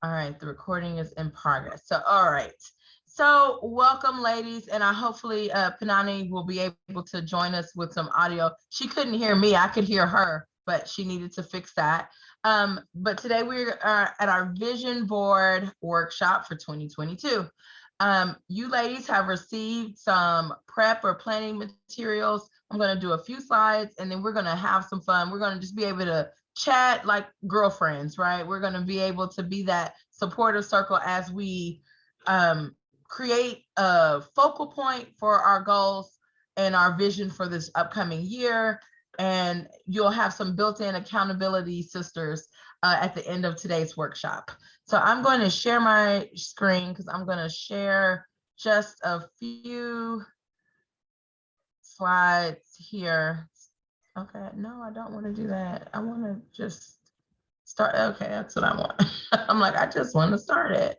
All right, the recording is in progress. So, all right. So, welcome, ladies, and I hopefully Panani will be able to join us with some audio. She couldn't hear me; I could hear her, but she needed to fix that. But today we're at our vision board workshop for 2022. You ladies have received some prep or planning materials. I'm going to do a few slides, and then we're going to have some fun. We're going to just be able to chat like girlfriends, right? We're going to be able to be that supportive circle as we create a focal point for our goals and our vision for this upcoming year. And you'll have some built-in accountability sisters at the end of today's workshop. So I'm going to share my screen because I'm going to share just a few slides here. Okay, no, I don't want to do that. I want to just start. Okay, that's what I want. I'm like, I just want to start it.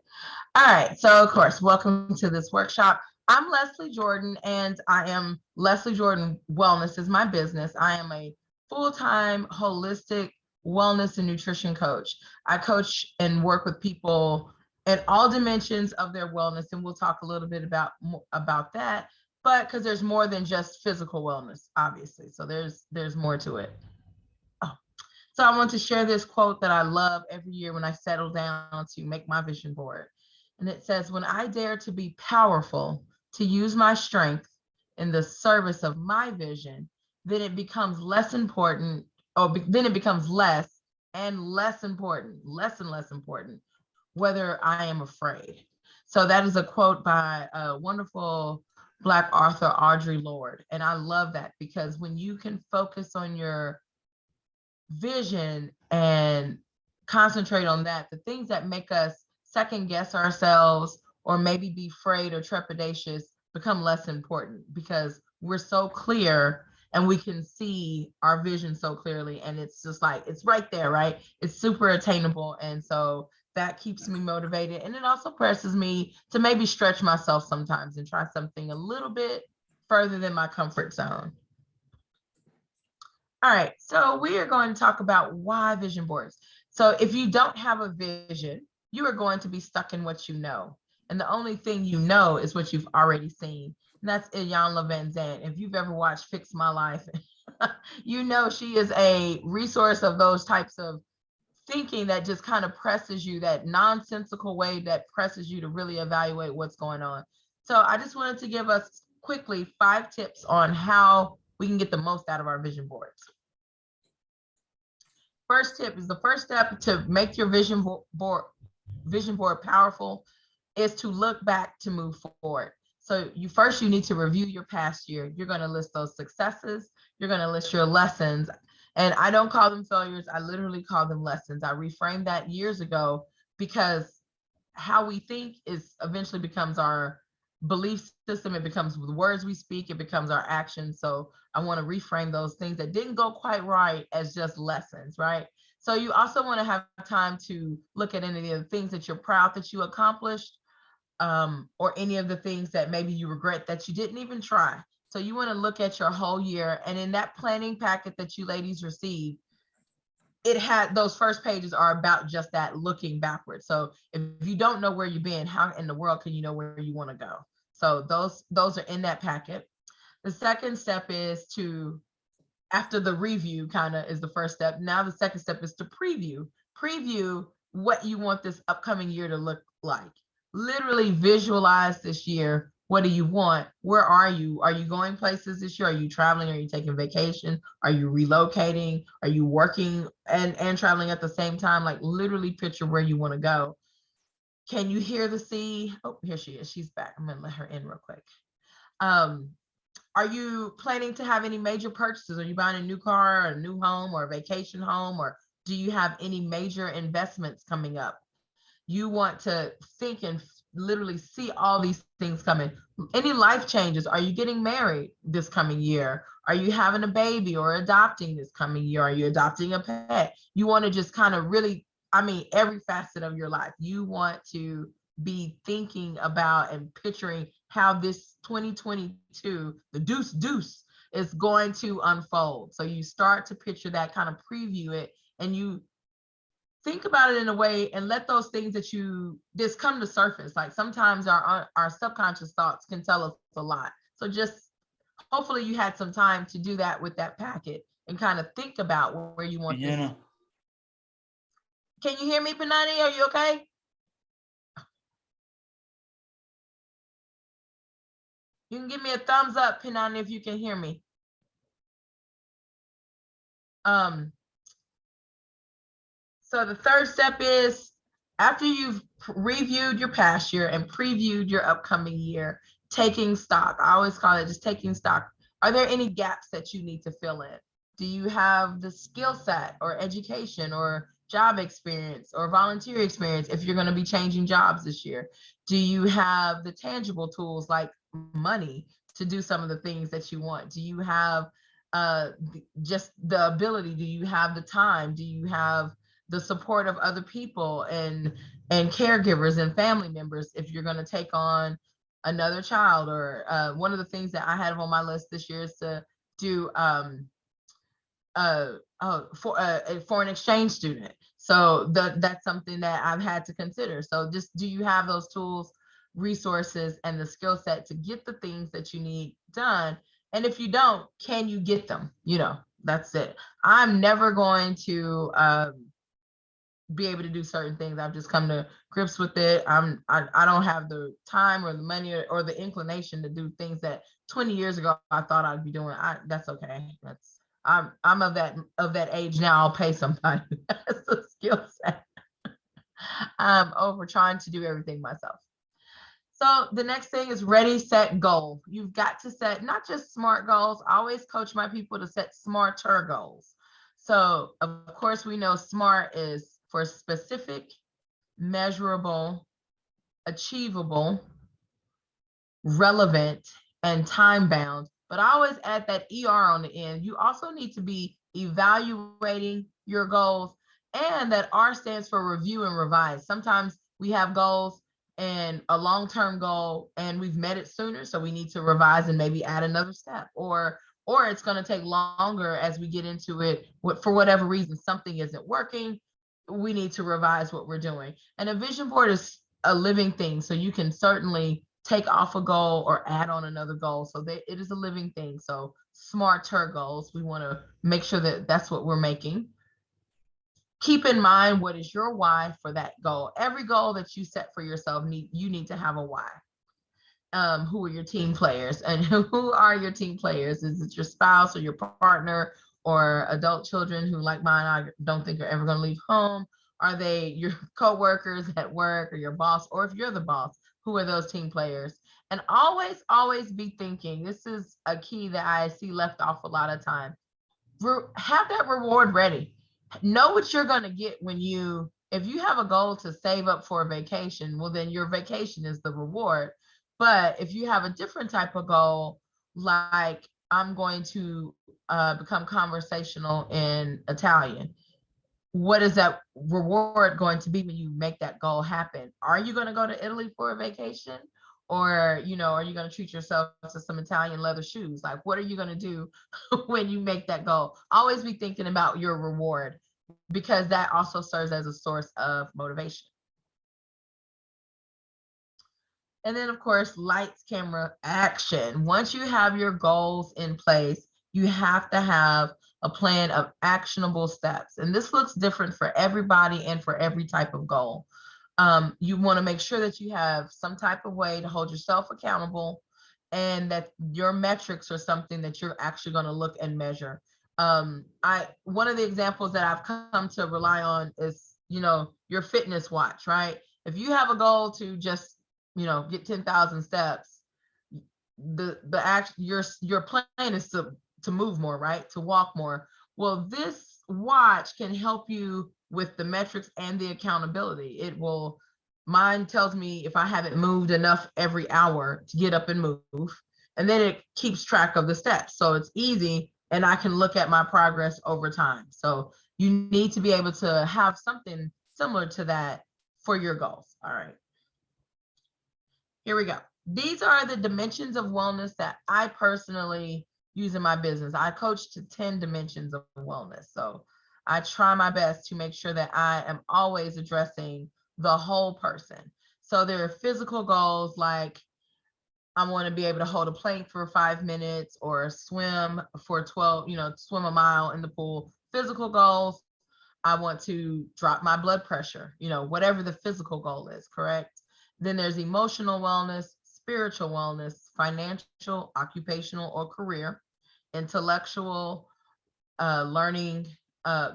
All right, so of course, welcome to this workshop. I'm Leslie Jordan, and I am Leslie Jordan Wellness is my business. I am a full-time holistic wellness and nutrition coach. I coach and work with people in all dimensions of their wellness, and we'll talk a little bit about that. But because there's more than just physical wellness, obviously, so there's more to it. Oh. So I want to share this quote that I love every year when I settle down to make my vision board. And it says, when I dare to be powerful, to use my strength in the service of my vision, then it becomes less important, then it becomes less and less important, less and less important, whether I am afraid. So that is a quote by a wonderful Black author, Audre Lorde. And I love that because when you can focus on your vision and concentrate on that, the things that make us second guess ourselves or maybe be afraid or trepidatious become less important because we're so clear and we can see our vision so clearly, and it's just like it's right there, right? It's super attainable. And so that keeps me motivated, and it also presses me to maybe stretch myself sometimes and try something a little bit further than my comfort zone. All right, so we are going to talk about why vision boards. So if you don't have a vision, you are going to be stuck in what you know. And the only thing you know is what you've already seen. And that's Iyanla Vanzant. If you've ever watched Fix My Life, you know she is a resource of those types of thinking that just kind of presses you, that nonsensical way that presses you to really evaluate what's going on. So I just wanted to give us quickly 5 tips on how we can get the most out of our vision boards. First tip is the first step to make your vision board powerful is to look back to move forward. So you need to review your past year. You're going to list those successes. You're going to list your lessons. And I don't call them failures. I literally call them lessons. I reframed that years ago because how we think is eventually becomes our belief system. It becomes the words we speak. It becomes our actions. So I want to reframe those things that didn't go quite right as just lessons, right? So you also want to have time to look at any of the things that you're proud that you accomplished, or any of the things that maybe you regret that you didn't even try. So you want to look at your whole year, and in that planning packet that you ladies received, it had those first pages are about just that, looking backwards. So if you don't know where you've been, how in the world can you know where you want to go? So those are in that packet. The second step is to, after the review kind of is the first step. Now the second step is to preview what you want this upcoming year to look like. Literally visualize this year. What do you want? Where are you? Are you going places this year? Are you traveling? Are you taking vacation? Are you relocating? Are you working and traveling at the same time? Like literally picture where you want to go. Can you hear the sea? Oh, here she is. She's back. I'm going to let her in real quick. Are you planning to have any major purchases? Are you buying a new car, a new home, or a vacation home? Or do you have any major investments coming up? You want to think and literally see all these things coming. Any life changes? Are you getting married this coming year? Are you having a baby or adopting this coming year? Are you adopting a pet? You want to just kind of really, every facet of your life. You want to be thinking about and picturing how this 2022, the deuce is going to unfold. So you start to picture that, kind of preview it, and you think about it in a way and let those things that you just come to surface. Like sometimes our subconscious thoughts can tell us a lot. So just hopefully you had some time to do that with that packet and kind of think about where you want this. Can you hear me, Panani? Are you okay? You can give me a thumbs up, Panani, if you can hear me. So the third step is, after you've reviewed your past year and previewed your upcoming year, taking stock. I always call it just taking stock. Are there any gaps that you need to fill in? Do you have the skill set or education or job experience or volunteer experience if you're going to be changing jobs this year? Do you have the tangible tools like money to do some of the things that you want? Do you have just the ability? Do you have the time? Do you have the support of other people and caregivers and family members if you're going to take on another child? Or one of the things that I had on my list this year is to do for a foreign exchange student. So that's something that I've had to consider. So just, do you have those tools, resources, and the skill set to get the things that you need done? And if you don't, can you get them? You know, that's it. I'm never going to be able to do certain things. I've just come to grips with it. I don't have the time or the money or the inclination to do things that 20 years ago I thought I'd be doing. That's okay. I'm of that age now. I'll pay somebody. That's a skill set. I'm over trying to do everything myself. So the next thing is ready, set, goal. You've got to set not just SMART goals. I always coach my people to set smarter goals. So of course we know SMART is for specific, measurable, achievable, relevant, and time bound. But I always add that ER on the end. You also need to be evaluating your goals, and that R stands for review and revise. Sometimes we have goals and a long-term goal and we've met it sooner, so we need to revise and maybe add another step, or it's going to take longer as we get into it. For whatever reason, something isn't working, we need to revise what we're doing. And a vision board is a living thing, so you can certainly take off a goal or add on another goal. So it is a living thing. So smarter goals, we want to make sure that that's what we're making. Keep in mind, what is your why for that goal? Every goal that you set for yourself, you need to have a why. Who are your team players? And who are your team players? Is it your spouse or your partner or adult children who, like mine, I don't think are ever going to leave home? Are they your coworkers at work or your boss? Or if you're the boss, who are those team players? And always be thinking, this is a key that I see left off a lot of time. Have that reward ready. Know what you're going to get if you have a goal to save up for a vacation, well, then your vacation is the reward. But if you have a different type of goal, like I'm going to become conversational in Italian, what is that reward going to be when you make that goal happen? Are you going to go to Italy for a vacation? Or, are you going to treat yourself to some Italian leather shoes? Like, what are you going to do when you make that goal? Always be thinking about your reward, because that also serves as a source of motivation. And then, of course, lights, camera, action. Once you have your goals in place, you have to have a plan of actionable steps. And this looks different for everybody and for every type of goal. You want to make sure that you have some type of way to hold yourself accountable, and that your metrics are something that you're actually going to look and measure. One of the examples that I've come to rely on is, your fitness watch, right? If you have a goal to just, get 10,000 steps, your plan is to move more, right? To walk more. Well, this watch can help you with the metrics and the accountability. Mine tells me if I haven't moved enough every hour to get up and move, and then it keeps track of the steps. So it's easy, and I can look at my progress over time. So you need to be able to have something similar to that for your goals. All right. Here we go. These are the dimensions of wellness that I personally use in my business. I coach to 10 dimensions of wellness. So I try my best to make sure that I am always addressing the whole person. So there are physical goals like I want to be able to hold a plank for 5 minutes or swim for 12, swim a mile in the pool. Physical goals, I want to drop my blood pressure, whatever the physical goal is, correct? Then there's emotional wellness, spiritual wellness, financial, occupational, or career, intellectual, learning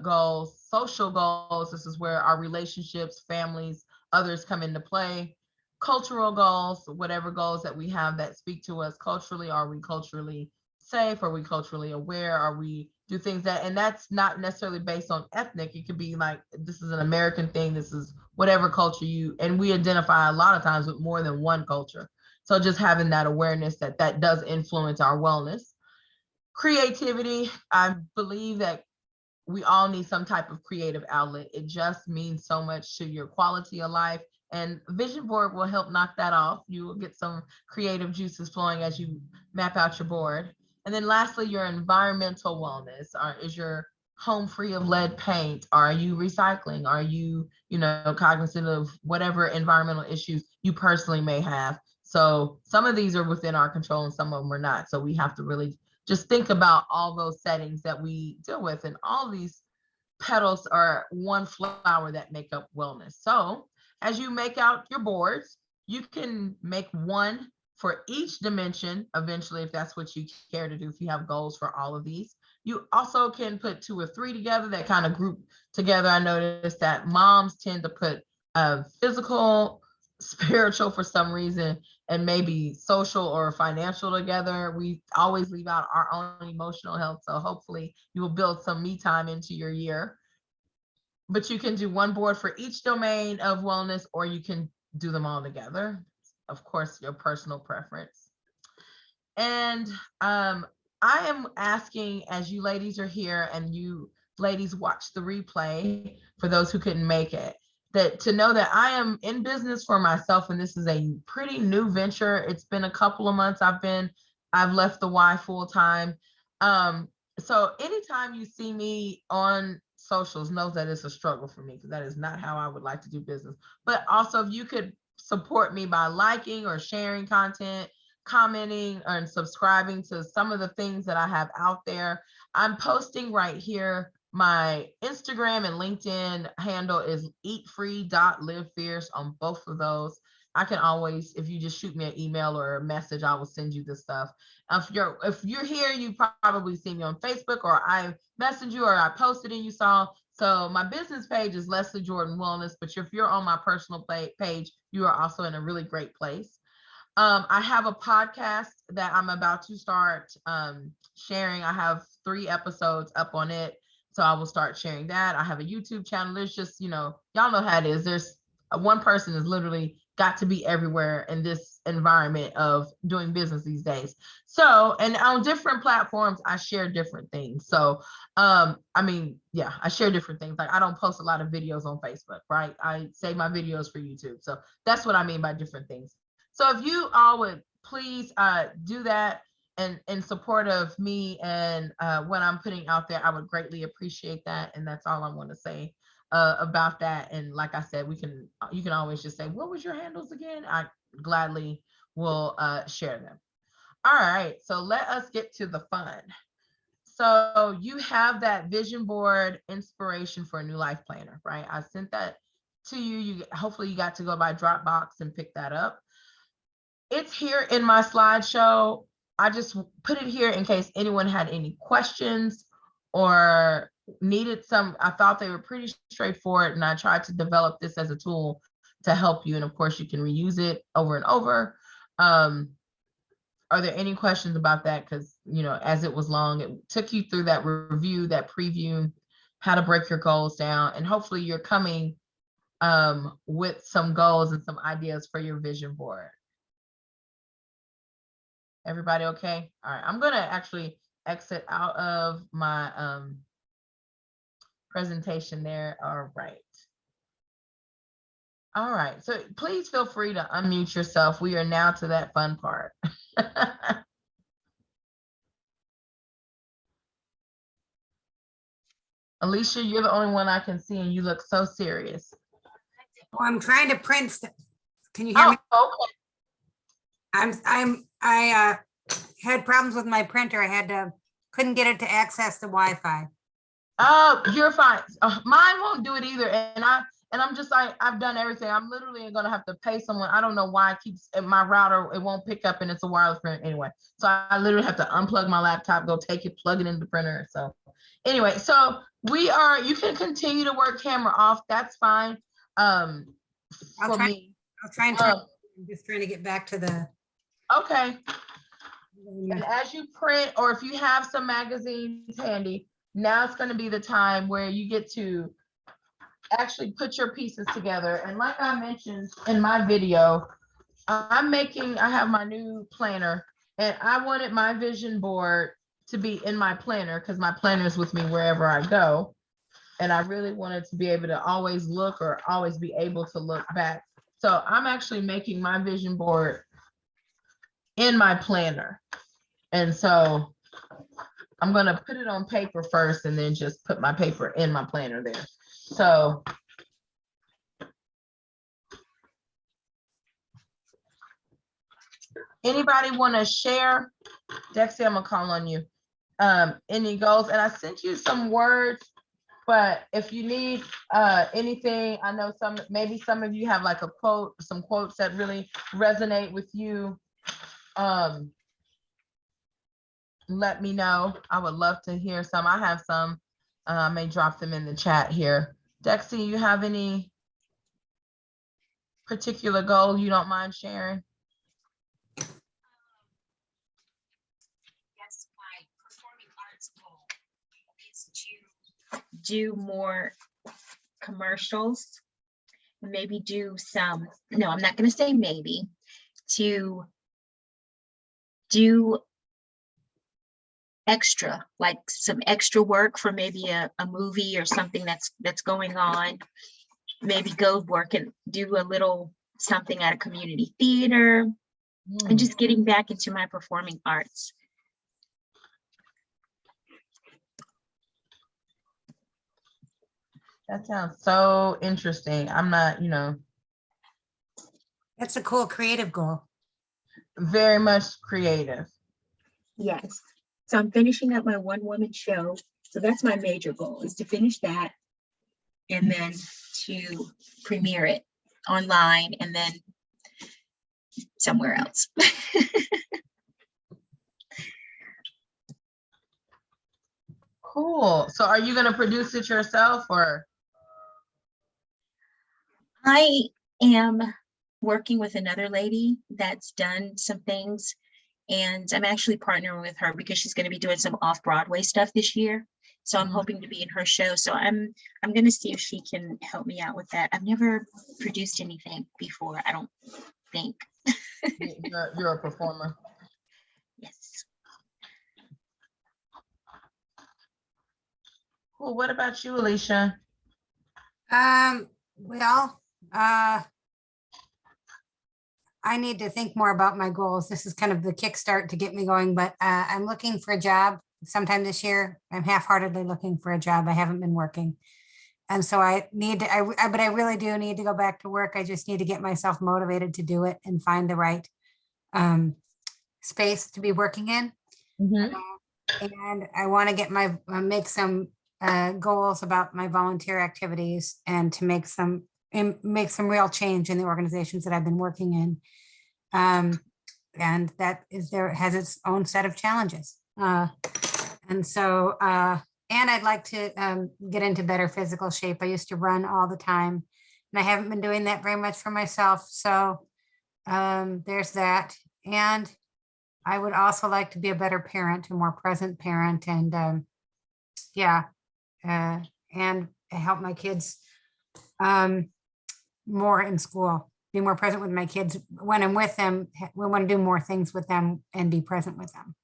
goals, social goals. This is where our relationships, families, others come into play. Cultural goals, whatever goals that we have that speak to us culturally. Are we culturally safe? Are we culturally aware? Are we do things that, and that's not necessarily based on ethnic. It could be like, this is an American thing. This is whatever culture and we identify a lot of times with more than one culture. So just having that awareness that does influence our wellness. Creativity, I believe that we all need some type of creative outlet. It just means so much to your quality of life. And vision board will help knock that off. You will get some creative juices flowing as you map out your board. And then lastly, your environmental wellness. Is your home free of lead paint? Are you recycling? Are you, cognizant of whatever environmental issues you personally may have? So some of these are within our control and some of them are not. So we have to really just think about all those settings that we deal with, and all these petals are one flower that make up wellness. So as you make out your boards, you can make one for each dimension eventually, if that's what you care to do, if you have goals for all of these. You also can put 2 or 3 together that kind of group together. I noticed that moms tend to put physical, spiritual for some reason, and maybe social or financial together. We always leave out our own emotional health. So hopefully you will build some me time into your year. But you can do one board for each domain of wellness, or you can do them all together. Of course, your personal preference. And I am asking, as you ladies are here and you ladies watch the replay, for those who couldn't make it, that to know that I am in business for myself, and this is a pretty new venture. It's been a couple of months. I've left the Y full time. So anytime you see me on socials, know that it's a struggle for me, because that is not how I would like to do business. But also, if you could support me by liking or sharing content, commenting and subscribing to some of the things that I have out there. I'm posting right here. My Instagram and LinkedIn handle is eatfree.livefierce on both of those. I can always, if you just shoot me an email or a message, I will send you the stuff. If you're here, you probably see me on Facebook, or I messaged you, or I posted and you saw. So my business page is Leslie Jordan Wellness, but if you're on my personal page, you are also in a really great place. I have a podcast that I'm about to start sharing. I have 3 episodes up on it, so I will start sharing that. I have a YouTube channel. There's just, y'all know how it is. There's one person is literally got to be everywhere in this environment of doing business these days. So, and on different platforms, I share different things. So, I share different things. Like, I don't post a lot of videos on Facebook, right? I save my videos for YouTube. So that's what I mean by different things. So if you all would please do that and in support of me and what I'm putting out there, I would greatly appreciate that. And that's all I want to say about that. And like I said, you can always just say, what was your handles again? I gladly will share them. All right, so let us get to the fun. So you have that vision board inspiration for a new life planner, right? I sent that to you. Hopefully you got to go by Dropbox and pick that up. It's here in my slideshow. I just put it here in case anyone had any questions or needed some. I thought they were pretty straightforward, and I tried to develop this as a tool to help you. And of course, you can reuse it over and over. Are there any questions about that? Because, as it was long, it took you through that review, that preview, how to break your goals down, and hopefully you're coming with some goals and some ideas for your vision board. Everybody okay? All right, I'm gonna actually exit out of my presentation there. All right. All right, so please feel free to unmute yourself. We are now to that fun part. Alicia, you're the only one I can see, and you look so serious. Oh, I'm trying to print. Can you hear me? Oh, I had problems with my printer. Couldn't get it to access the Wi-Fi. oh, you're fine. Mine won't do it either, and I'm just like, I've done everything. I'm literally gonna have to pay someone. I don't know why it keeps my router. It won't pick up, and it's a wireless printer anyway. So I literally have to unplug my laptop, go take it, plug it into the printer. So anyway, so you can continue to work camera off. That's fine. For me. I'll try and turn. I'm just trying to get back to the. Okay. And as you print, or if you have some magazines handy, now it's going to be the time where you get to actually put your pieces together. And like I mentioned in my video, I have my new planner, and I wanted my vision board to be in my planner because my planner is with me wherever I go. And I really wanted to be able to always look, or always be able to look back. So I'm actually making my vision board in my planner. And so I'm going to put it on paper first, and then just put my paper in my planner there. So anybody want to share? Dexy, I'm going to call on you. Any goals? And I sent you some words, but if you need anything, I know maybe some of you have like some quotes that really resonate with you. Let me know. I would love to hear some. I have some. I may drop them in the chat here. Dexy, you have any particular goal you don't mind sharing? Yes, my performing arts goal is to do more commercials. Maybe do some, no, I'm not going to say maybe, to do extra, like some extra work for maybe a movie or something that's going on. Maybe go work and do a little something at a community theater, and just getting back into my performing arts. That sounds so interesting. I'm not, That's a cool creative goal. very much creative. Yes. So I'm finishing up my one-woman show. So that's my major goal, is to finish that and then to premiere it online and then somewhere else. Cool. So are you going to produce it yourself, or? I am working with another lady that's done some things, and I'm actually partnering with her because she's going to be doing some off-Broadway stuff this year. So I'm hoping to be in her show. So I'm going to see if she can help me out with that. I've never produced anything before, I don't think. You're a performer. Yes. Cool. What about you, Alicia? Well, I need to think more about my goals. This is kind of the kickstart to get me going, but I'm looking for a job sometime this year. I'm half-heartedly looking for a job. I haven't been working. And so I need to, but I really do need to go back to work. I just need to get myself motivated to do it and find the right space to be working in. And I want to get make some goals about my volunteer activities, and to make some real change in the organizations that I've been working in. And that has its own set of challenges. And so, and I'd like to get into better physical shape. I used to run all the time, and I haven't been doing that very much for myself. So there's that. And I would also like to be a better parent, a more present parent, and and help my kids more in school, be more present with my kids when I'm with them. We want to do more things with them and be present with them.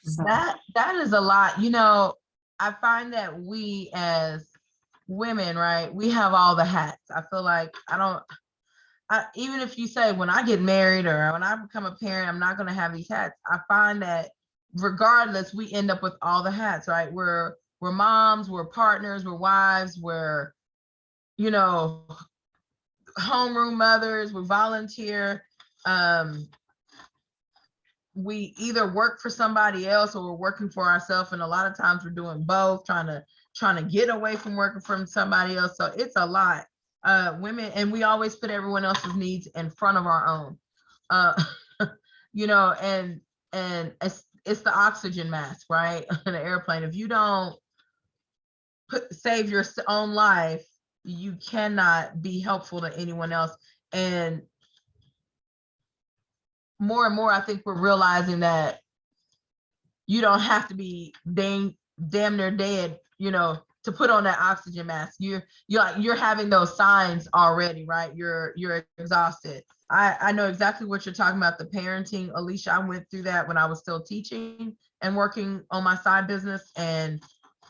So. That is a lot. I find that we as women, right, we have all the hats. I feel like even if you say, when I get married or when I become a parent, I'm not going to have these hats. I find that regardless, we end up with all the hats, right? We're we're moms, we're partners, we're wives, we're, you know, homeroom mothers, we volunteer. We either work for somebody else or we're working for ourselves. And a lot of times we're doing both, trying to get away from working for somebody else. So it's a lot. Women, and we always put everyone else's needs in front of our own. You know, and it's the oxygen mask, right? In an airplane. If you don't save your own life, you cannot be helpful to anyone else. And more, I think we're realizing that you don't have to be damn near dead, you know, to put on that oxygen mask. You're having those signs already, right? You're exhausted. I know exactly what you're talking about, the parenting. Alicia, I went through that when I was still teaching and working on my side business, and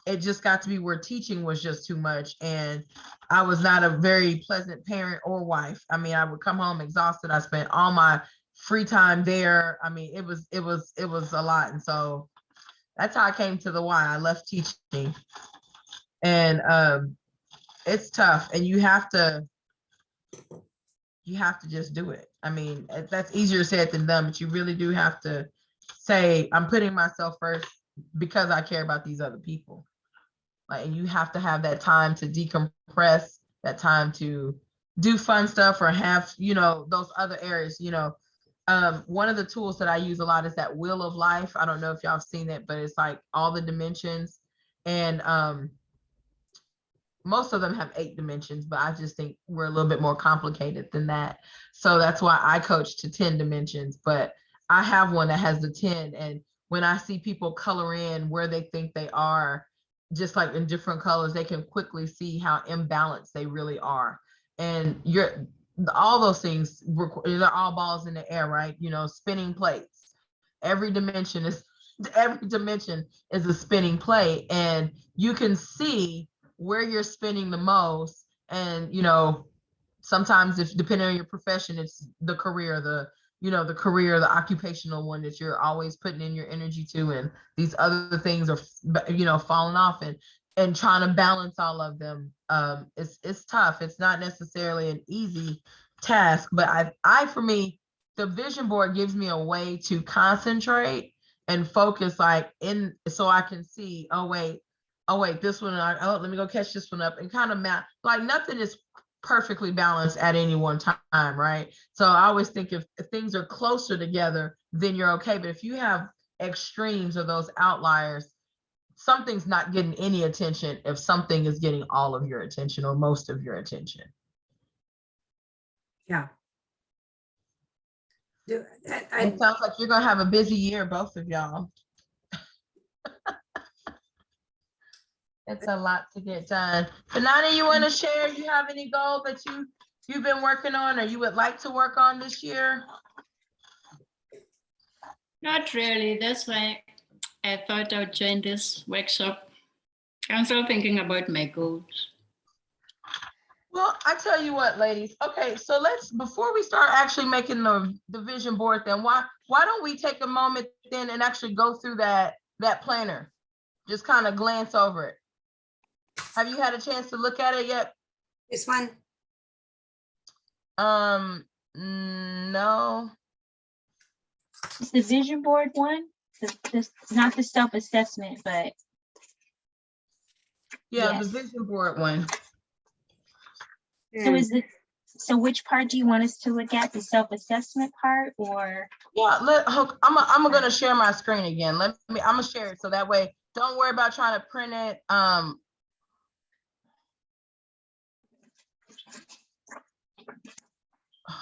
it just got to be where teaching was just too much, and I was not a very pleasant parent or wife. I mean, I would come home exhausted. I spent all my free time there. I mean, it was a lot. And so that's how I came to the why. I left teaching, and it's tough, and you have to just do it. I mean, that's easier said than done, but you really do have to say, I'm putting myself first because I care about these other people. Like, and you have to have that time to decompress, that time to do fun stuff, or have, you know, those other areas, you know. One of the tools that I use a lot is that wheel of life. I don't know if y'all have seen it, but it's like all the dimensions, and most of them have 8 dimensions, but I just think we're a little bit more complicated than that. So that's why I coach to 10 dimensions, but I have one that has the 10. And when I see people color in where they think they are, just like in different colors, they can quickly see how imbalanced they really are. And all those things, they're all balls in the air, right? You know, spinning plates. Every dimension is a spinning plate, and you can see where you're spending the most. And, you know, sometimes, if depending on your profession, it's the career, the occupational one that you're always putting in your energy to, and these other things are, you know, falling off, and trying to balance all of them. It's tough. It's not necessarily an easy task, but I for me, the vision board gives me a way to concentrate and focus, like, so I can see, oh wait, this one, let me go catch this one up, and kind of map. Like, nothing is perfectly balanced at any one time, right? So I always think if things are closer together, then you're okay. But if you have extremes or those outliers, something's not getting any attention if something is getting all of your attention or most of your attention. Yeah. It sounds like you're gonna have a busy year, both of y'all. It's a lot to get done. Banana, you want to share? You have any goal that you've been working on, or you would like to work on this year? Not really. That's why I thought I would join this workshop. I'm still thinking about my goals. Well, I tell you what, ladies. Okay, so before we start actually making the vision board, then why don't we take a moment then and actually go through that planner? Just kind of glance over it. Have you had a chance to look at it yet? This one? No. It's the vision board one, not the self-assessment, but Yeah, yes. The vision board one. So which part do you want us to look at? The self-assessment part, or? Yeah, I'm gonna share my screen again. I'm gonna share it so that way, don't worry about trying to print it.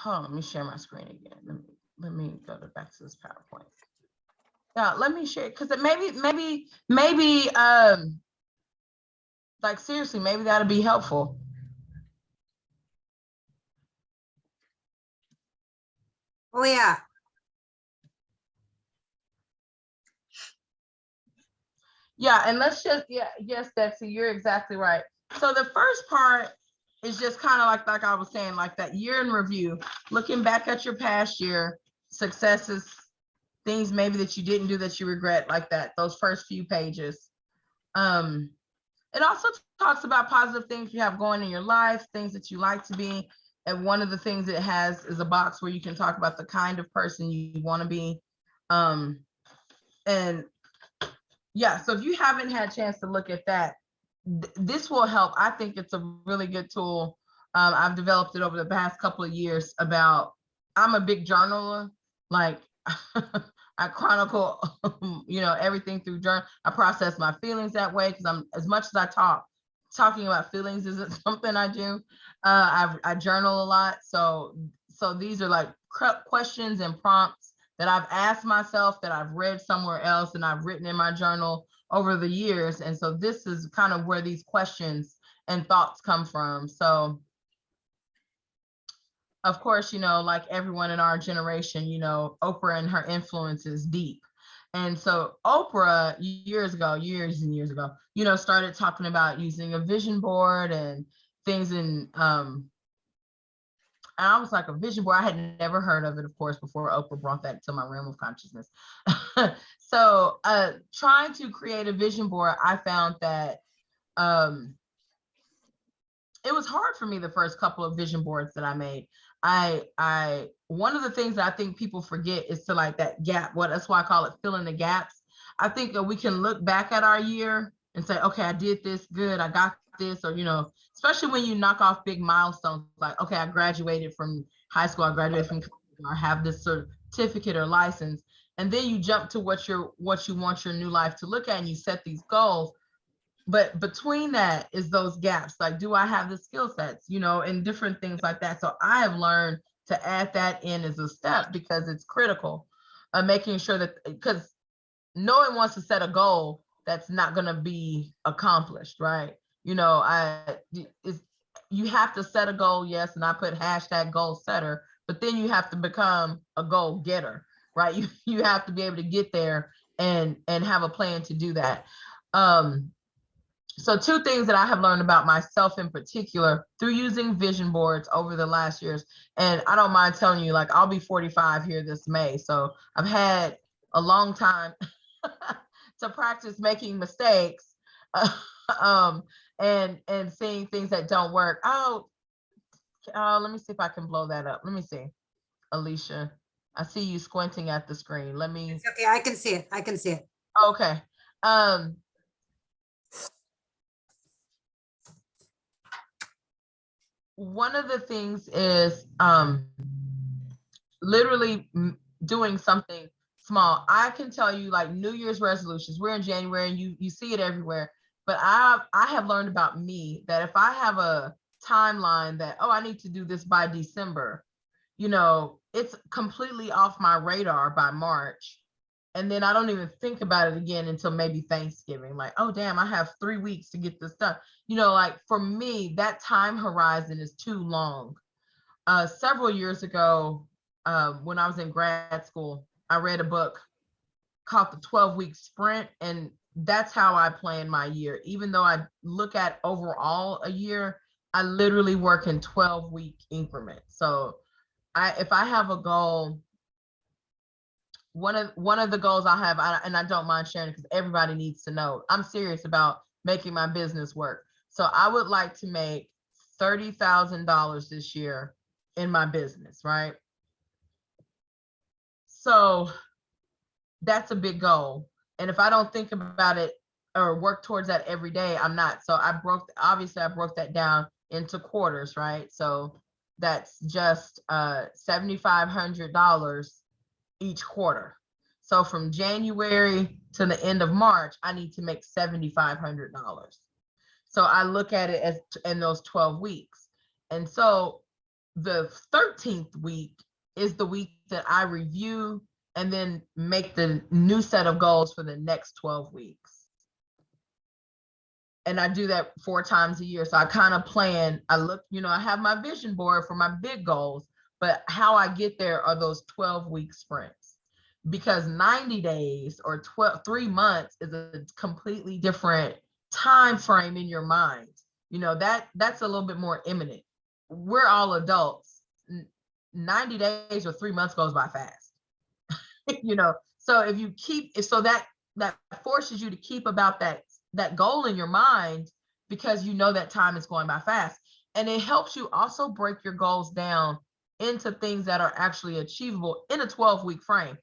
Let me share my screen again. Let me go back to this PowerPoint. Yeah, let me share, because maybe like, seriously, maybe that'll be helpful. Oh, yeah. Yeah, and let's just, yes, Betsy, you're exactly right. So the first part is just kind of like I was saying, like that year in review, looking back at your past year, successes, things maybe that you didn't do that you regret, like that, those first few pages. it also talks about positive things you have going in your life, things that you like to be. And one of the things it has is a box where you can talk about the kind of person you want to be. And yeah, so if you haven't had a chance to look at that, this will help. I think it's a really good tool. I've developed it over the past couple of years about, I'm a big journaler. Like I chronicle, everything through journal. I process my feelings that way because I'm, as much as I talking about feelings isn't something I do. I journal a lot. So these are like questions and prompts that I've asked myself, that I've read somewhere else, and I've written in my journal over the years. And so this is kind of where these questions and thoughts come from. So of course, like everyone in our generation, Oprah and her influence is deep. And so Oprah years and years ago, started talking about using a vision board and things. And I was like, a vision board, I had never heard of it, of course, before Oprah brought that to my realm of consciousness. So trying to create a vision board, I found that it was hard for me the first couple of vision boards that I made. One of the things that I think people forget is to like that gap. That's why I call it fill in the gaps. I think that we can look back at our year and say, okay, I did this good, I got this, or especially when you knock off big milestones, like, okay, I graduated from high school, I graduated from college, or I have this certificate or license, and then you jump to what you want your new life to look at, and you set these goals. But between that is those gaps, like, do I have the skill sets, and different things like that. So I have learned to add that in as a step because it's critical, making sure that, because no one wants to set a goal that's not going to be accomplished, right? You have to set a goal, yes, and I put hashtag goal setter, but then you have to become a goal getter, right? You have to be able to get there and have a plan to do that. So two things that I have learned about myself in particular through using vision boards over the last years, and I don't mind telling you, like, I'll be 45 here this May. So I've had a long time to practice making mistakes, and seeing things that don't work. Let me see if I can blow that up. Let me see, Alicia. I see you squinting at the screen. Let me. It's okay, I can see it. I can see it. Okay. One of the things is literally doing something small. I can tell you, like, New Year's resolutions, we're in January and you see it everywhere, but I have learned about me that if I have a timeline that, I need to do this by December, it's completely off my radar by March. And then I don't even think about it again until maybe Thanksgiving. Like, oh, damn, I have 3 weeks to get this done. Like, for me, that time horizon is too long. Several years ago, when I was in grad school, I read a book called The 12-Week Sprint. And that's how I plan my year. Even though I look at overall a year, I literally work in 12-week increments. So if I have a goal, one of the goals I have, and I don't mind sharing because everybody needs to know, I'm serious about making my business work. So I would like to make $30,000 this year in my business, right? So that's a big goal. And if I don't think about it or work towards that every day, I'm not. So I broke that down into quarters, right? So that's just $7,500 each quarter. So from January to the end of March, I need to make $7,500. So I look at it as in those 12 weeks. And so the 13th week is the week that I review and then make the new set of goals for the next 12 weeks. And I do that 4 times a year. So I kind of plan, I have my vision board for my big goals, but how I get there are those 12-week sprints, because 90 days or 3 months is a completely different time frame in your mind. That's a little bit more imminent. We're all adults. 90 days or 3 months goes by fast. So if you that forces you to keep about that goal in your mind because you know that time is going by fast. And it helps you also break your goals down into things that are actually achievable in a 12-week frame.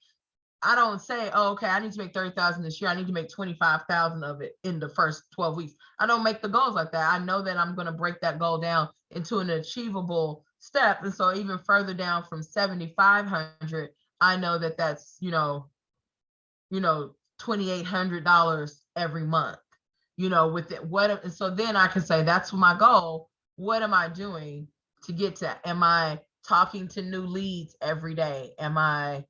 I don't say, oh, okay, I need to make 30,000 this year. I need to make 25,000 of it in the first 12 weeks. I don't make the goals like that. I know that I'm going to break that goal down into an achievable step. And so even further down from 7,500, I know that that's, $2,800 every month, with it. And so then I can say, that's my goal. What am I doing to get to? Am I talking to new leads every day? Am I,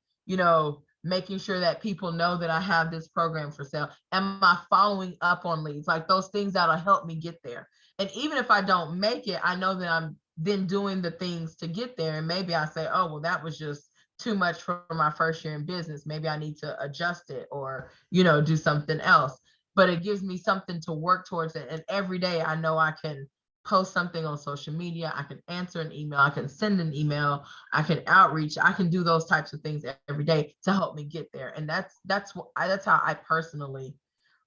making sure that people know that I have this program for sale? Am I following up on leads? Like those things that'll help me get there. And even if I don't make it, I know that I'm then doing the things to get there. And maybe I say, oh, well, that was just too much for my first year in business. Maybe I need to adjust it or, do something else. But it gives me something to work towards it. And every day I know I can post something on social media. I can answer an email. I can send an email. I can outreach. I can do those types of things every day to help me get there. And that's how I personally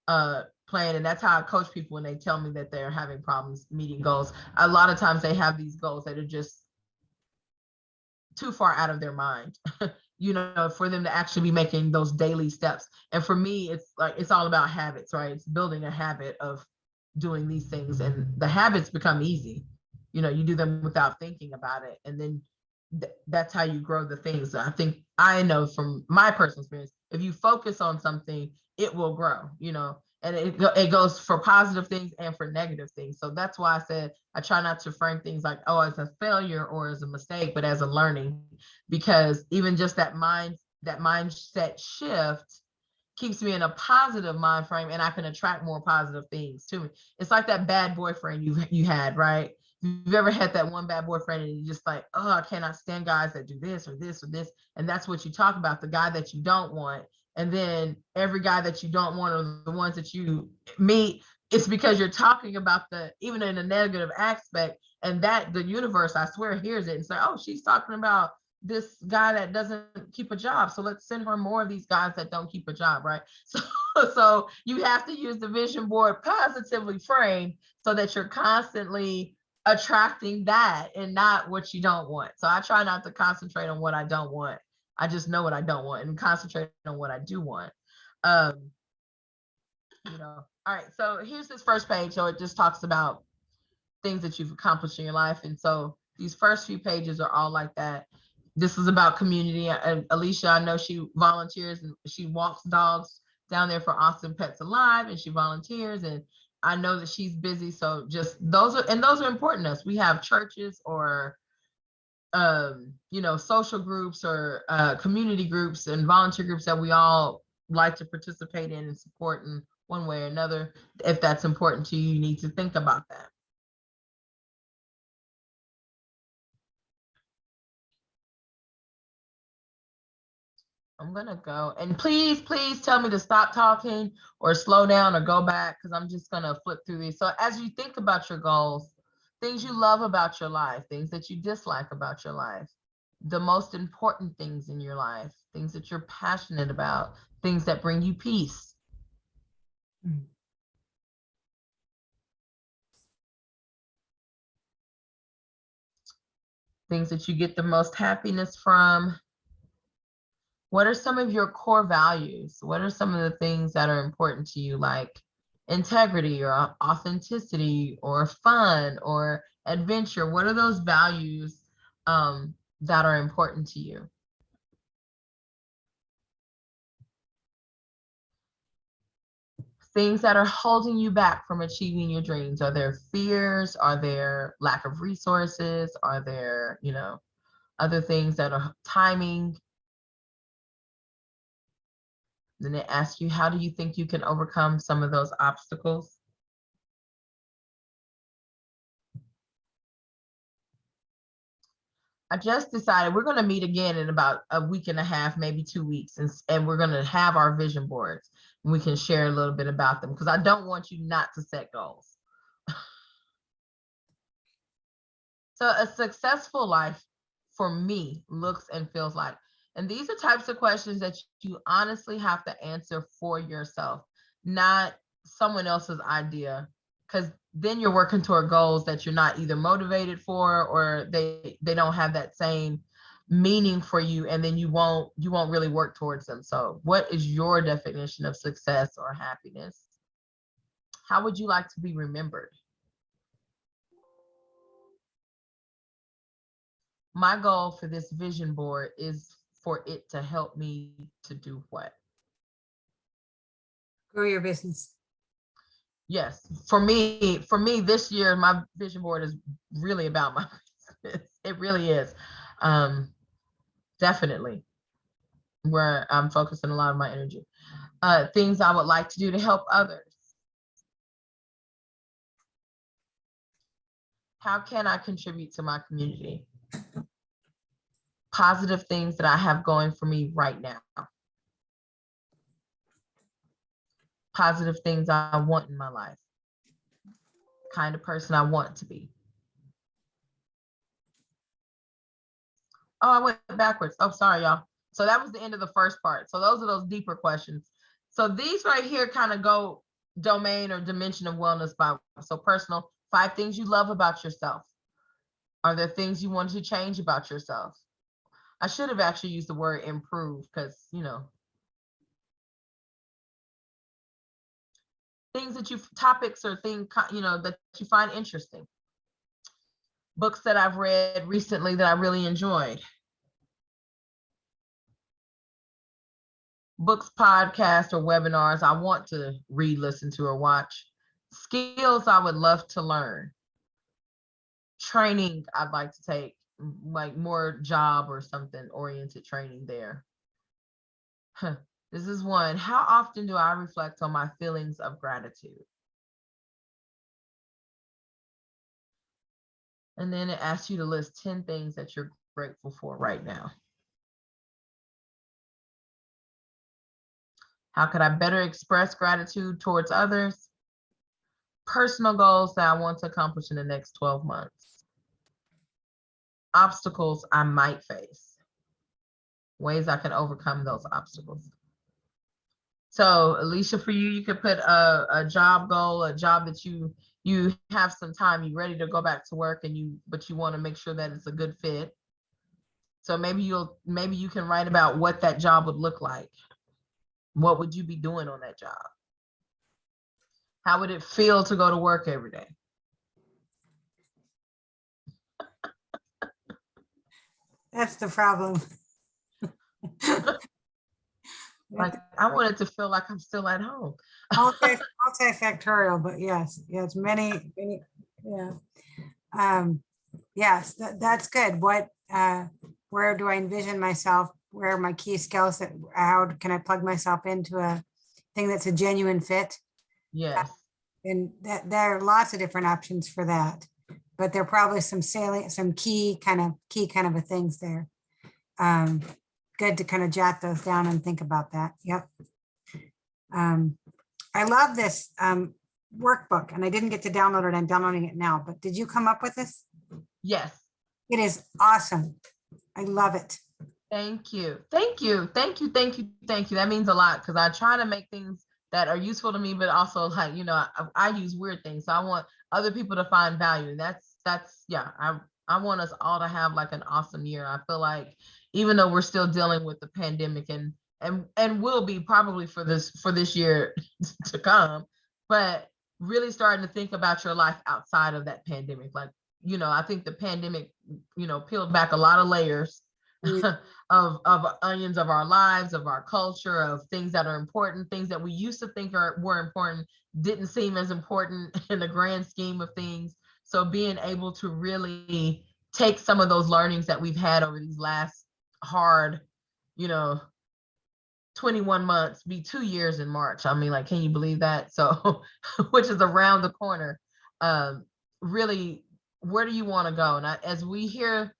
plan. And that's how I coach people when they tell me that they're having problems meeting goals. A lot of times they have these goals that are just too far out of their mind, for them to actually be making those daily steps. And for me, it's all about habits, right? It's building a habit of doing these things, and the habits become easy. You do them without thinking about it, and then that's how you grow the things. I know from my personal experience, if you focus on something, it will grow, and it goes for positive things and for negative things. So that's why I said I try not to frame things like, oh, as a failure or as a mistake, but as a learning, because even just that mindset shift keeps me in a positive mind frame, and I can attract more positive things to me. It's like that bad boyfriend you had, right? You've ever had that one bad boyfriend and you're just like, oh, I cannot stand guys that do this or this or this. And that's what you talk about, the guy that you don't want. And then every guy that you don't want are the ones that you meet. It's because you're talking about even in a negative aspect, and that the universe, I swear, hears it and say, oh, she's talking about this guy that doesn't keep a job. So let's send her more of these guys that don't keep a job, right? So you have to use the vision board positively framed so that you're constantly attracting that and not what you don't want. So I try not to concentrate on what I don't want. I just know what I don't want and concentrate on what I do want. All right. So here's this first page. So it just talks about things that you've accomplished in your life. And so these first few pages are all like that. This is about community. Alicia, I know she volunteers and she walks dogs down there for Austin Pets Alive, and she volunteers, and I know that she's busy. So just those are important to us. We have churches or social groups or community groups and volunteer groups that we all like to participate in and support in one way or another. If that's important to you, you need to think about that. I'm gonna go, and please tell me to stop talking or slow down or go back, because I'm just gonna flip through these. So as you think about your goals, things you love about your life, things that you dislike about your life, the most important things in your life, things that you're passionate about, things that bring you peace. Things that you get the most happiness from. What are some of your core values? What are some of the things that are important to you, like integrity or authenticity or fun or adventure? What are those values that are important to you? Things that are holding you back from achieving your dreams. Are there fears? Are there lack of resources? Are there, other things that are timing? Then they ask you, how do you think you can overcome some of those obstacles? I just decided we're going to meet again in about a week and a half, maybe 2 weeks, and we're going to have our vision boards, and we can share a little bit about them, because I don't want you not to set goals. So a successful life for me looks and feels like, and these are types of questions that you honestly have to answer for yourself, not someone else's idea because then you're working toward goals that you're not either motivated for, or they don't have that same meaning for you, and then you won't really work towards them. So what is your definition of success or happiness? How would you like to be remembered? My goal for this vision board is for it to help me to do what? Grow your business. Yes, for me this year, my vision board is really about my business. It really is. Definitely where I'm focusing a lot of my energy. Things I would like to do to help others. How can I contribute to my community? Positive things that I have going for me right now. Positive things I want in my life. Kind of person I want to be. Oh, I went backwards. Oh, sorry, y'all. So that was the end of the first part. So those are those deeper questions. So these right here kind of go domain or dimension of wellness by, so personal, 5 things you love about yourself. Are there things you want to change about yourself? I should have actually used the word improve, because, you know, things that you, topics or things, you know, that you find interesting. Books that I've read recently that I really enjoyed. Books, podcasts, or webinars I want to read, listen to, or watch. Skills I would love to learn. Training I'd like to take, like more job or something oriented training there. This is one. How often do I reflect on my feelings of gratitude? And then it asks you to list 10 things that you're grateful for right now. How could I better express gratitude towards others? Personal goals that I want to accomplish in the next 12 months. Obstacles I might face. Ways I can overcome those obstacles. So Alicia, for you, you could put a job goal, a job that you have some time, you're ready to go back to work, and but you want to make sure that it's a good fit. So maybe you can write about what that job would look like. What would you be doing on that job? How would it feel to go to work every day? That's the problem. Like, I want it to feel like I'm still at home. Multifactorial, but yes, many, yeah. Yes, that's good. Where do I envision myself? Where are my key skills? How can I plug myself into a thing that's a genuine fit? Yes. And there are lots of different options for that, but there are probably some key kind of a things there. Good to kind of jot those down and think about that. Yep. I love this workbook, and I didn't get to download it. I'm downloading it now, but did you come up with this? Yes. It is awesome. I love it. Thank you. Thank you. Thank you. Thank you. Thank you. That means a lot, because I try to make things that are useful to me, but also, like, you know, I use weird things. So I want other people to find value. And that's yeah, I want us all to have like an awesome year. I feel like even though we're still dealing with the pandemic and will be probably for this year to come, but really starting to think about your life outside of that pandemic. Like, you know, I think the pandemic, you know, peeled back a lot of layers of onions of our lives, of our culture, of things that are important, things that we used to think were important, didn't seem as important in the grand scheme of things. So being able to really take some of those learnings that we've had over these last hard, you know, 21 months, be 2 years in March. I mean, like, can you believe that? So, which is around the corner. Really, where do you want to go? And as we hear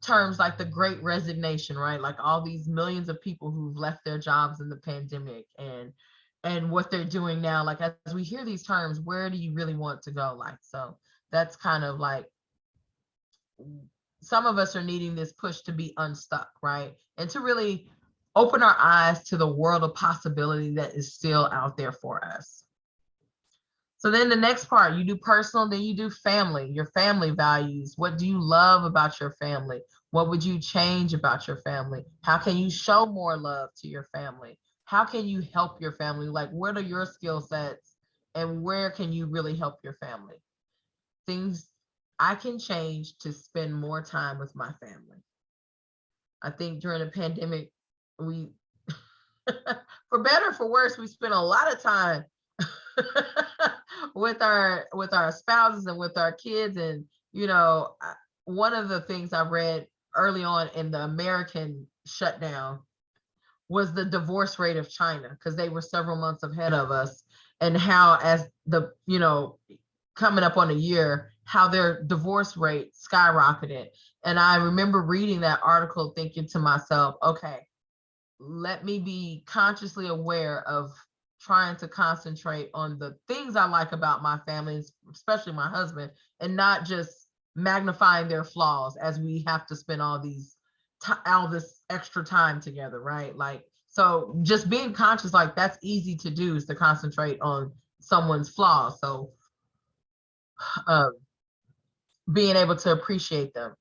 terms like the Great Resignation, right? Like all these millions of people who've left their jobs in the pandemic and what they're doing now, like as we hear these terms, where do you really want to go? Like, so that's kind of like, some of us are needing this push to be unstuck, right? And to really open our eyes to the world of possibility that is still out there for us. So then the next part, you do personal, then you do family, your family values. What do you love about your family? What would you change about your family? How can you show more love to your family? How can you help your family? Like, what are your skill sets and where can you really help your family? Things I can change to spend more time with my family. I think during the pandemic, we, for better or for worse, we spent a lot of time with our spouses and with our kids. And one of the things I read early on in the American shutdown was the divorce rate of China, because they were several months ahead of us, and how as the coming up on a year, how their divorce rate skyrocketed. And I remember reading that article thinking to myself, okay, let me be consciously aware of trying to concentrate on the things I like about my family, especially my husband, and not just magnifying their flaws as we have to spend all this extra time together, right? Like, so just being conscious, like that's easy to do, is to concentrate on someone's flaws. So being able to appreciate them.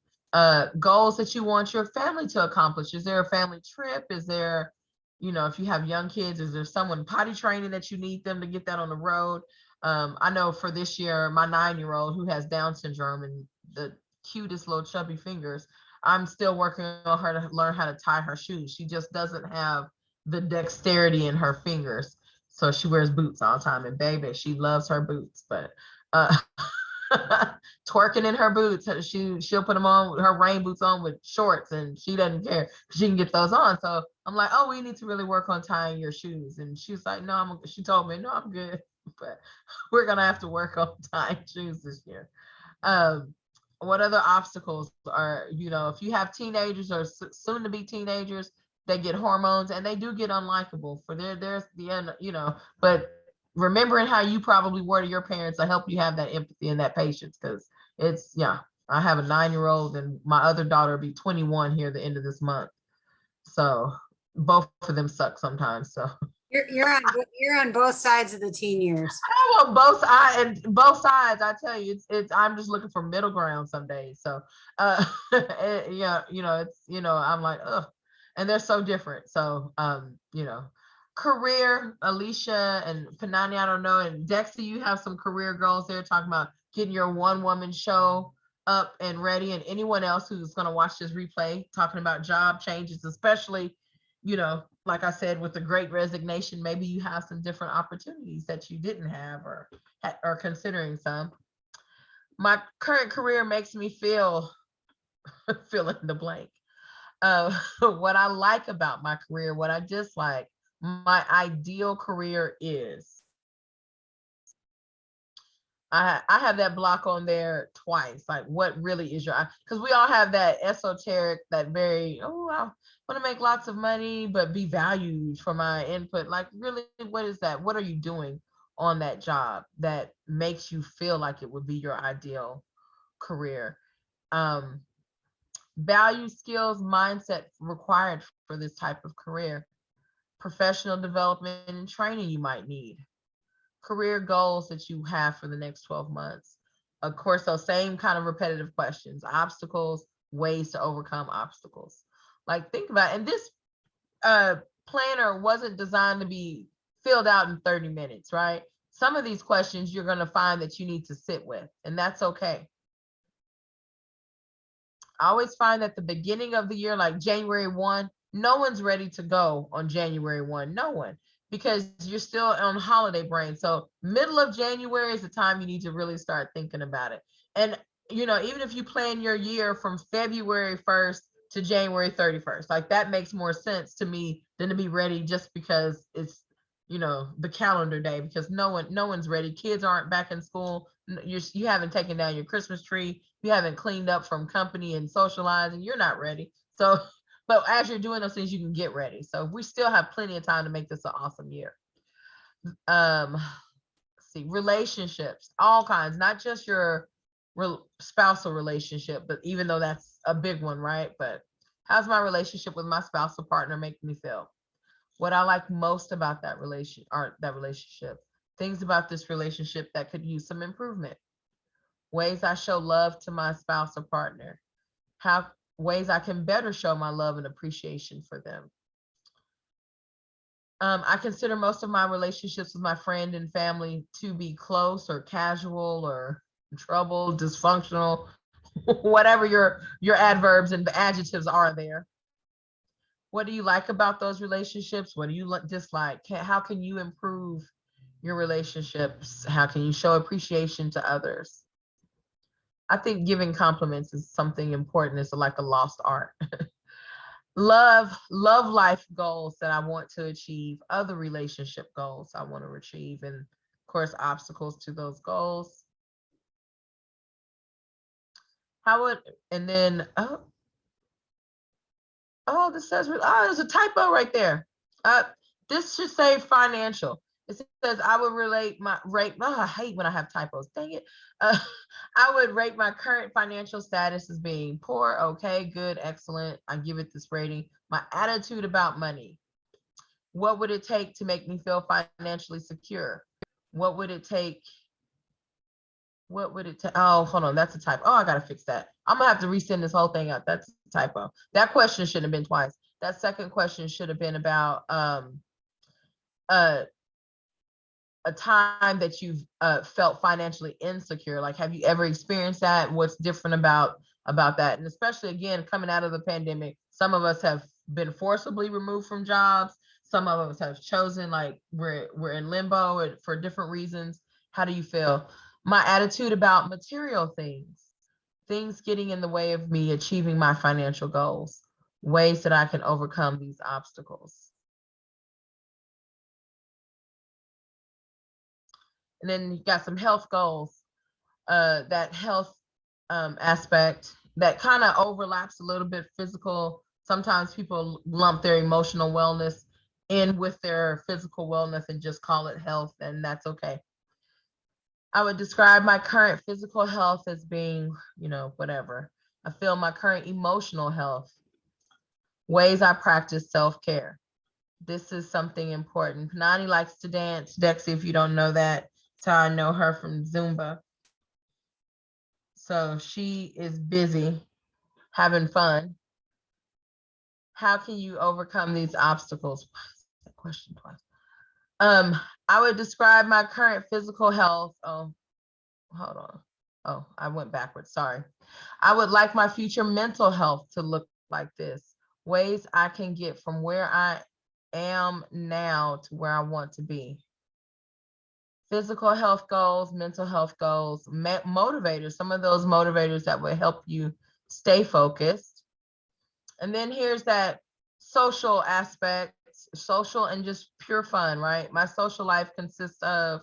Goals that you want your family to accomplish. Is there a family trip? Is there, if you have young kids, is there someone potty training that you need them to get that on the road? I know for this year, my 9-year-old who has Down syndrome and the cutest little chubby fingers, I'm still working on her to learn how to tie her shoes. She just doesn't have the dexterity in her fingers. So she wears boots all the time. And baby, she loves her boots, but twerking in her boots. She'll put them on, her rain boots on with shorts, and she doesn't care. She can get those on. So I'm like, oh, we need to really work on tying your shoes. And she's like, no, she told me, no, I'm good. But we're gonna have to work on tying shoes this year. What other obstacles are, if you have teenagers or soon to be teenagers, they get hormones and they do get unlikable for there's the end, but remembering how you probably were to your parents will help you have that empathy and that patience, because I have a 9-year-old and my other daughter will be 21 here at the end of this month. So both of them suck sometimes. So you're on both sides of the teen years. I'm on both sides, and both sides, I tell you, it's I'm just looking for middle ground some days. So I'm like, ugh, and they're so different. So career, Alicia and Panani, I don't know, and Dexter, you have some career goals there, talking about getting your one-woman show up and ready, and anyone else who's going to watch this replay, talking about job changes, especially, like I said, with the Great Resignation, maybe you have some different opportunities that you didn't have or are considering some. My current career makes me feel fill in the blank. What I like about my career, what I dislike. My ideal career is, I have that block on there twice. Like, what really is your, because we all have that esoteric, that very, I want to make lots of money, but be valued for my input. Like, really, what is that? What are you doing on that job that makes you feel like it would be your ideal career? Value, skills, mindset required for this type of career. Professional development and training you might need. Career goals that you have for the next 12 months. Of course, those same kind of repetitive questions. Obstacles, ways to overcome obstacles. Like, think about it. And this planner wasn't designed to be filled out in 30 minutes, right? Some of these questions you're going to find that you need to sit with, and that's okay. I always find at the beginning of the year, like January 1, no one's ready to go on January 1. No one, because you're still on holiday brain. So middle of January is the time you need to really start thinking about it. And, even if you plan your year from February 1st to January 31st, like that makes more sense to me than to be ready just because it's, the calendar day, because no one's ready. Kids aren't back in school. You haven't taken down your Christmas tree. You haven't cleaned up from company and socializing. You're not ready. So, but as you're doing those things, you can get ready. So we still have plenty of time to make this an awesome year. See, relationships, all kinds, not just your spousal relationship, but even though that's a big one, right? But how's my relationship with my spousal partner make me feel? What I like most about that relationship, Things about this relationship that could use some improvement. Ways I show love to my spouse or partner. How ways I can better show my love and appreciation for them. I consider most of my relationships with my friend and family to be close or casual or trouble, dysfunctional, whatever your adverbs and adjectives are there. What do you like about those relationships? What do you dislike? How can you improve your relationships? How can you show appreciation to others? I think giving compliments is something important. It's like a lost art. Love life goals that I want to achieve, other relationship goals I want to achieve, and of course, obstacles to those goals. How would, and then, this says, there's a typo right there. This should say financial. It says I would rate. I hate when I have typos. Dang it. I would rate my current financial status as being poor, okay, good, excellent. I give it this rating. My attitude about money. What would it take to make me feel financially secure? What would it take? What would it take? Oh, hold on. That's a typo. Oh, I got to fix that. I'm going to have to resend this whole thing out. That's a typo. That question shouldn't have been twice. That second question should have been about a time that you've felt financially insecure. Like, have you ever experienced that? What's different about that? And especially, again, coming out of the pandemic, some of us have been forcibly removed from jobs. Some of us have chosen, like, we're in limbo for different reasons. How do you feel? My attitude about material things getting in the way of me achieving my financial goals, ways that I can overcome these obstacles. And then you got some health goals. That health aspect that kind of overlaps a little bit physical. Sometimes people lump their emotional wellness in with their physical wellness and just call it health, and that's okay. I would describe my current physical health as being, whatever. I feel my current emotional health, ways I practice self-care. This is something important. Panani likes to dance. Dexy, if you don't know that, that's how I know her from Zumba. So she is busy having fun. How can you overcome these obstacles? That question twice. I would describe my current physical health. Oh, hold on. Oh, I went backwards. Sorry. I would like my future mental health to look like this. Ways I can get from where I am now to where I want to be. Physical health goals, mental health goals, motivators, some of those motivators that will help you stay focused. And then here's that social aspect, social and just pure fun, right? My social life consists of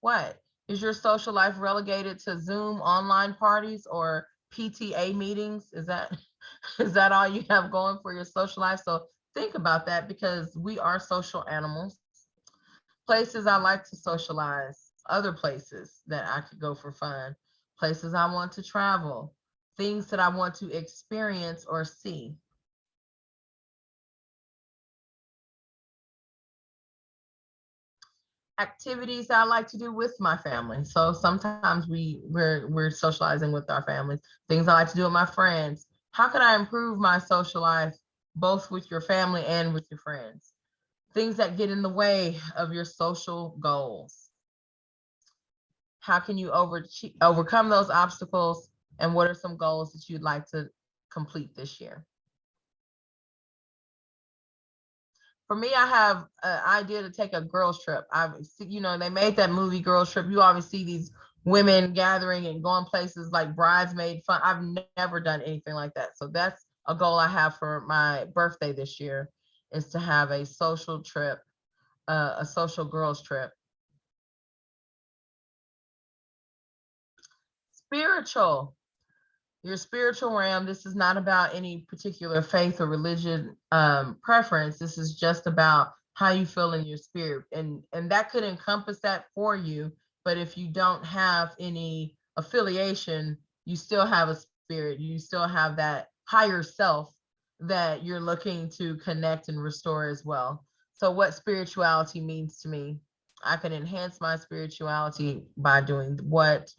what? Is your social life relegated to Zoom online parties or PTA meetings? Is that all you have going for your social life? So think about that, because we are social animals. Places I like to socialize, other places that I could go for fun, places I want to travel, things that I want to experience or see. Activities I like to do with my family. So sometimes we're socializing with our families. Things I like to do with my friends. How can I improve my social life, both with your family and with your friends? Things that get in the way of your social goals. How can you overcome those obstacles? And what are some goals that you'd like to complete this year? For me, I have an idea to take a girls trip. They made that movie Girls Trip. You always see these women gathering and going places like bridesmaid fun. I've never done anything like that. So that's a goal I have for my birthday this year, is to have a social trip, a social girls trip. Spiritual. Your spiritual realm, this is not about any particular faith or religion preference. This is just about how you feel in your spirit. And that could encompass that for you. But if you don't have any affiliation, you still have a spirit. You still have that higher self that you're looking to connect and restore as well. So what spirituality means to me. I can enhance my spirituality by doing what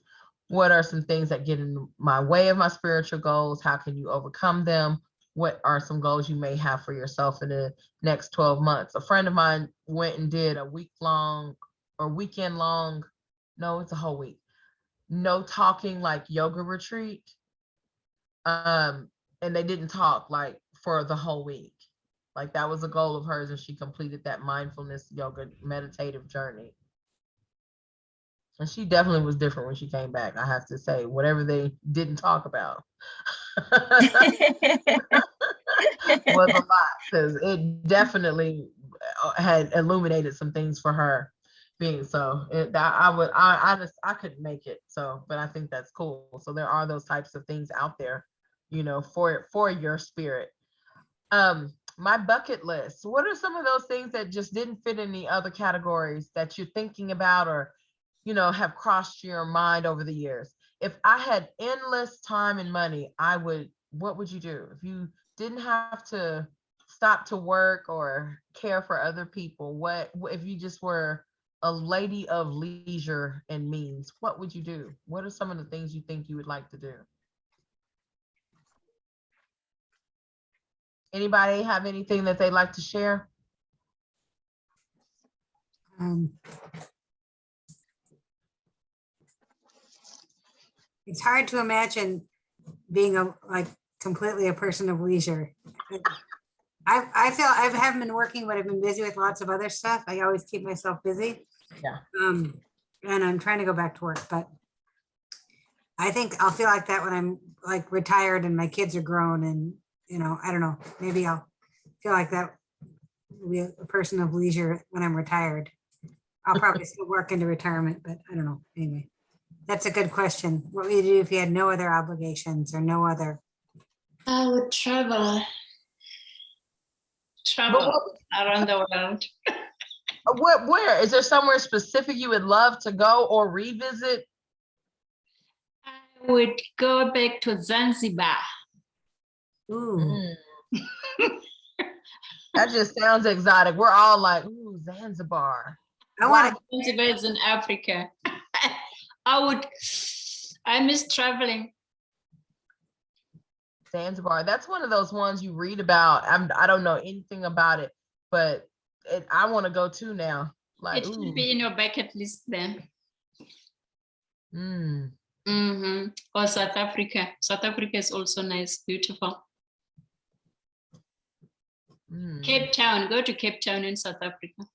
are some things that get in my way of my spiritual goals? How can you overcome them? What are some goals you may have for yourself in the next 12 months? A friend of mine went and did a weekend long, no, it's a whole week, no talking, like yoga retreat. And they didn't talk like for the whole week. Like that was a goal of hers, and she completed that mindfulness yoga meditative journey. And she definitely was different when she came back, I have to say, whatever they didn't talk about was a lot, because it definitely had illuminated some things for her being so that I couldn't make it. So, but I think that's cool. So there are those types of things out there, for your spirit. My bucket list. What are some of those things that just didn't fit in the other categories that you're thinking about, or have crossed your mind over the years? If I had endless time and money, what would you do if you didn't have to stop to work or care for other people? What if you just were a lady of leisure and means? What would you do? What are some of the things you think you would like to do? Anybody have anything that they'd like to share? It's hard to imagine being completely a person of leisure. I feel I haven't been working, but I've been busy with lots of other stuff. I always keep myself busy. Yeah. And I'm trying to go back to work, but I think I'll feel like that when I'm like retired and my kids are grown, and I don't know, maybe I'll feel like that will be a person of leisure when I'm retired. I'll probably still work into retirement, but I don't know. Anyway, that's a good question. What would you do if you had no other obligations or no other? I would travel around the world. Where is there somewhere specific you would love to go or revisit? I would go back to Zanzibar. Ooh. That just sounds exotic. We're all like, ooh, Zanzibar. Zanzibar is in Africa. I miss traveling. Zanzibar. That's one of those ones you read about. I don't know anything about it, but I want to go too now. Like, it should be in your bucket list then. Or South Africa. South Africa is also nice, beautiful. Cape Town. Go to Cape Town in South Africa.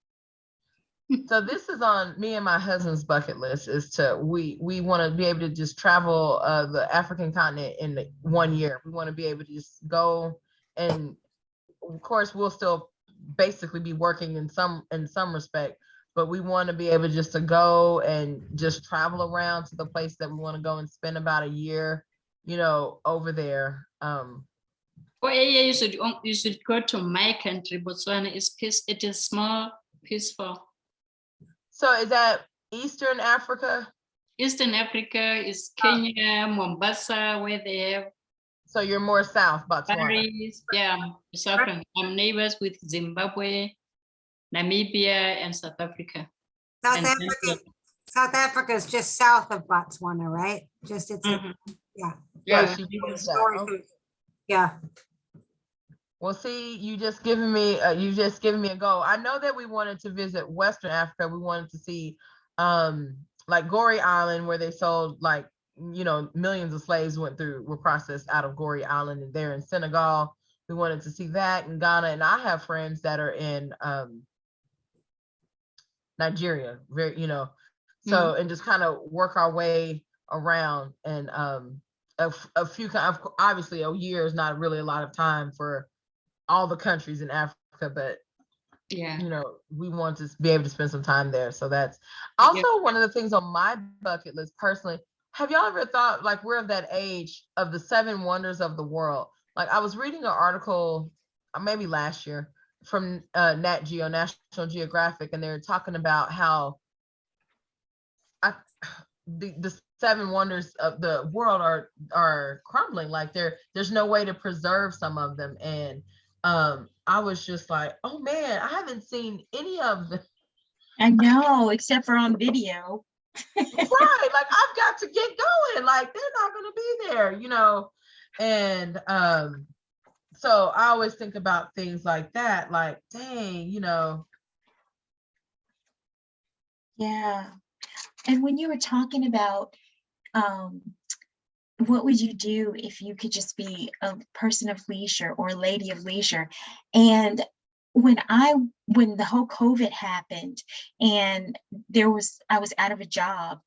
So this is on me and my husband's bucket list, is we want to be able to just travel the African continent in 1 year. We want to be able to just go, and of course we'll still basically be working in some respect, but we want to be able just to go and just travel around to the place that we want to go and spend about a year, over there. Oh yeah, you should go to my country, Botswana. It is small, peaceful. So is that Eastern Africa? Eastern Africa is Kenya, Mombasa, where they have. So you're more south, Botswana. Yeah, southern. I'm neighbors with Zimbabwe, Namibia, and South Africa. South Africa is just south of Botswana, right? Just yeah. Yeah. Well, see, you just given me a goal. I know that we wanted to visit Western Africa. We wanted to see like Goree Island, where they sold millions of slaves were processed out of Goree Island, and they're in Senegal. We wanted to see that in Ghana, and I have friends that are in Nigeria, so and just kind of work our way around. And a few, obviously a year is not really a lot of time for all the countries in Africa, but yeah, we want to be able to spend some time there. So that's also one of the things on my bucket list personally. Have y'all ever thought, like, we're of that age of the 7 wonders of the world? Like, I was reading an article maybe last year from Nat Geo, National Geographic, and they're talking about how the 7 wonders of the world are crumbling. Like there's no way to preserve some of them. And I was just like, oh man, I haven't seen any of I know, except for on video. Right, like I've got to get going, like they're not going to be there, and so I always think about things like that, like dang, Yeah. And when you were talking about um, what would you do if you could just be a person of leisure or a lady of leisure? And when the whole COVID happened and I was out of a job,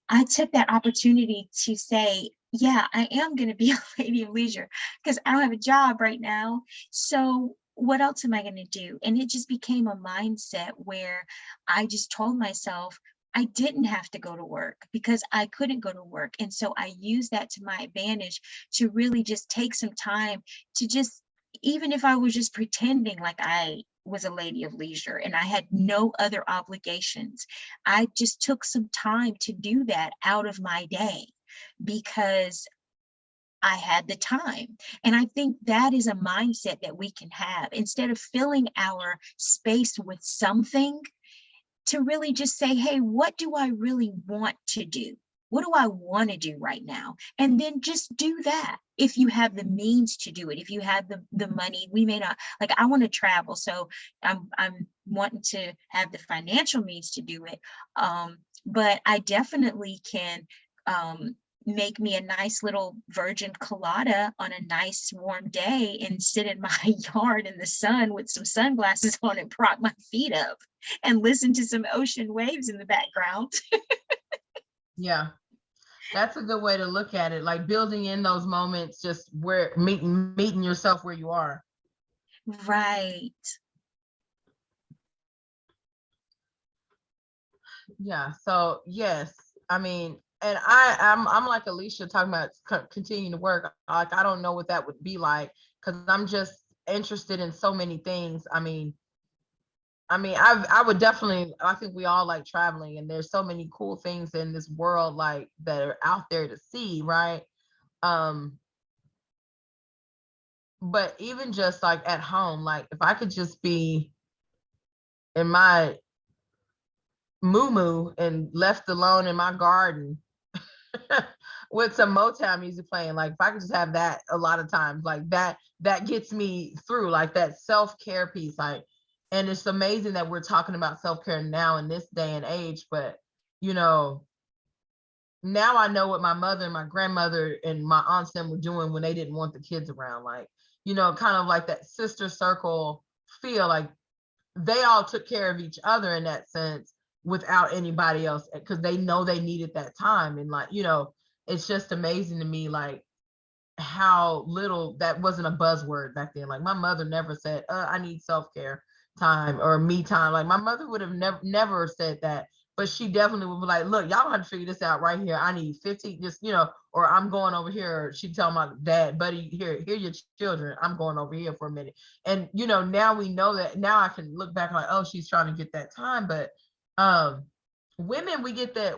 I took that opportunity to say, yeah, I am going to be a lady of leisure because I don't have a job right now. So what else am I going to do? And it just became a mindset where I just told myself I didn't have to go to work because I couldn't go to work. And so I used that to my advantage to really just take some time to just, even if I was just pretending like I was a lady of leisure and I had no other obligations, I just took some time to do that out of my day because I had the time. And I think that is a mindset that we can have instead of filling our space with something, to really just say, hey, what do I really want to do? What do I want to do right now? And then just do that. If you have the means to do it, if you have the money, we may not, like I want to travel. So I'm wanting to have the financial means to do it. But I definitely can make me a nice little virgin colada on a nice warm day and sit in my yard in the sun with some sunglasses on and prop my feet up and listen to some ocean waves in the background. yeah, that's a good way to look at it, like building in those moments, just where meeting yourself where you are. Right. Yeah, so yes, I mean, and I'm like Alicia talking about continuing to work, like I don't know what that would be like because I'm just interested in so many things. I would definitely, I think we all like traveling, and there's so many cool things in this world like that are out there to see, right? Um, but even just like at home, like if I could just be in my moo and left alone in my garden with some Motown music playing, like if I could just have that a lot of times, like that gets me through, like that self-care piece, like, and it's amazing that we're talking about self-care now in this day and age, but you know, now I know what my mother and my grandmother and my aunts them were doing when they didn't want the kids around, like, kind of like that sister circle feel, like they all took care of each other in that sense without anybody else because they know they needed that time. And like, it's just amazing to me, like how little that wasn't a buzzword back then. Like my mother never said, I need self-care time or me time. Like my mother would have never said that, but she definitely would be like, look, y'all have to figure this out right here. I need 15, just, or I'm going over here. She'd tell my dad, buddy, here your children. I'm going over here for a minute. And, now we know that. Now I can look back like, oh, she's trying to get that time. But women, we get that.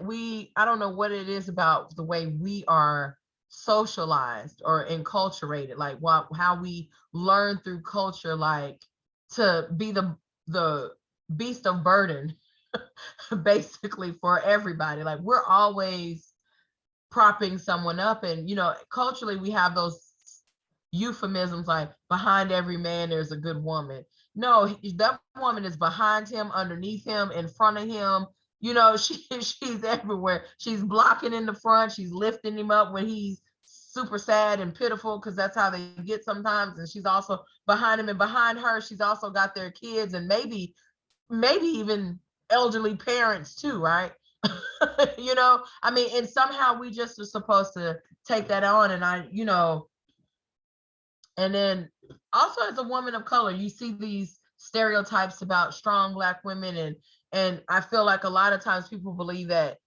I don't know what it is about the way we are socialized or enculturated, like how we learn through culture, like to be the beast of burden basically for everybody. Like we're always propping someone up, and culturally we have those euphemisms like behind every man there's a good woman. No, that woman is behind him, underneath him, in front of him. She's everywhere. She's blocking in the front, she's lifting him up when he's super sad and pitiful, because that's how they get sometimes. And she's also behind him, and behind her she's also got their kids, and maybe even elderly parents too, right? And somehow we just are supposed to take that on. And and then also as a woman of color, you see these stereotypes about strong Black women, and I feel like a lot of times people believe that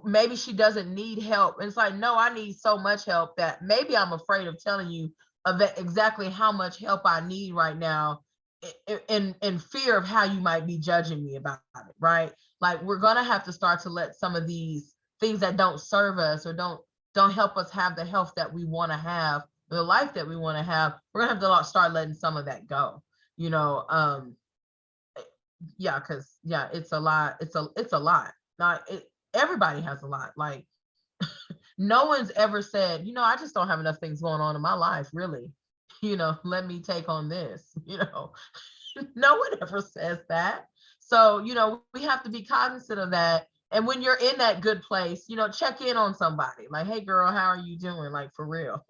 maybe she doesn't need help. And it's like, no, I need so much help that maybe I'm afraid of telling you of exactly how much help I need right now, in fear of how you might be judging me about it, right? Like we're gonna have to start to let some of these things that don't serve us or don't help us have the health that we want to have, the life that we want to have. We're gonna have to start letting some of that go. Yeah, because yeah, it's a lot. It's a lot. Not everybody has a lot. Like no one's ever said, I just don't have enough things going on in my life, really. Let me take on this. No one ever says that. So, we have to be cognizant of that. And when you're in that good place, check in on somebody. Like, hey girl, how are you doing? Like for real.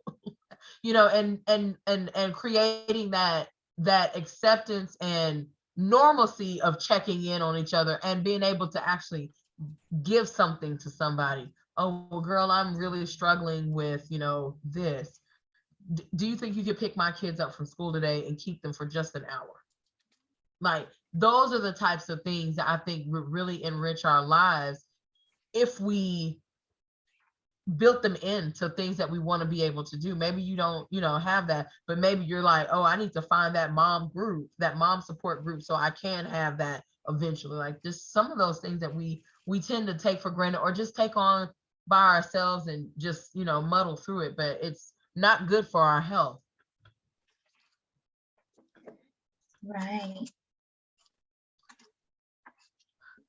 And creating that acceptance and normalcy of checking in on each other and being able to actually give something to somebody. Oh, well, girl, I'm really struggling with, this. Do you think you could pick my kids up from school today and keep them for just an hour? Like, those are the types of things that I think would really enrich our lives if we built them into things that we want to be able to do. Maybe you don't, have that, but maybe you're like, oh, I need to find that mom group, that mom support group, so I can have that eventually. Like, just some of those things that we tend to take for granted or just take on by ourselves and just, muddle through it, but it's not good for our health. Right.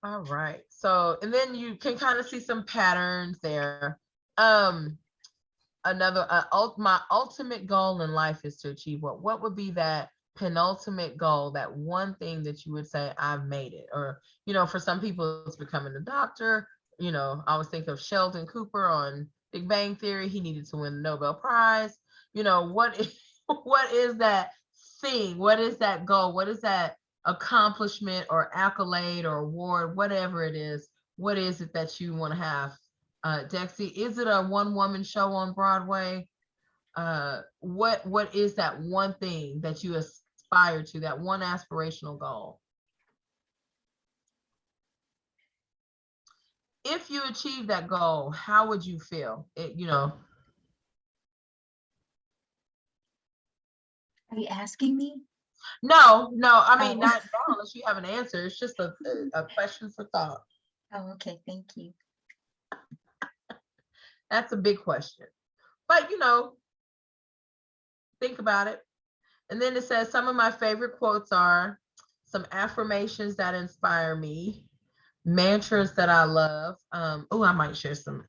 All right. So, and then you can kind of see some patterns there. Another my ultimate goal in life is to achieve what would be that penultimate goal, that one thing that you would say, I've made it? Or, for some people it's becoming a doctor. I always think of Sheldon Cooper on Big Bang Theory. He needed to win the Nobel Prize. What is what is that thing? What is that goal? What is that accomplishment or accolade or award, whatever it is? What is it that you want to have? Dexy, is it a one-woman show on Broadway? What is that one thing that you aspire to, that one aspirational goal? If you achieve that goal, how would you feel? Are you asking me? No, I mean, Oh. not unless you have an answer. It's just a question for thought. Oh, okay. Thank you. That's a big question, but think about it. And then it says, some of my favorite quotes are some affirmations that inspire me, mantras that I love. Oh, I might share some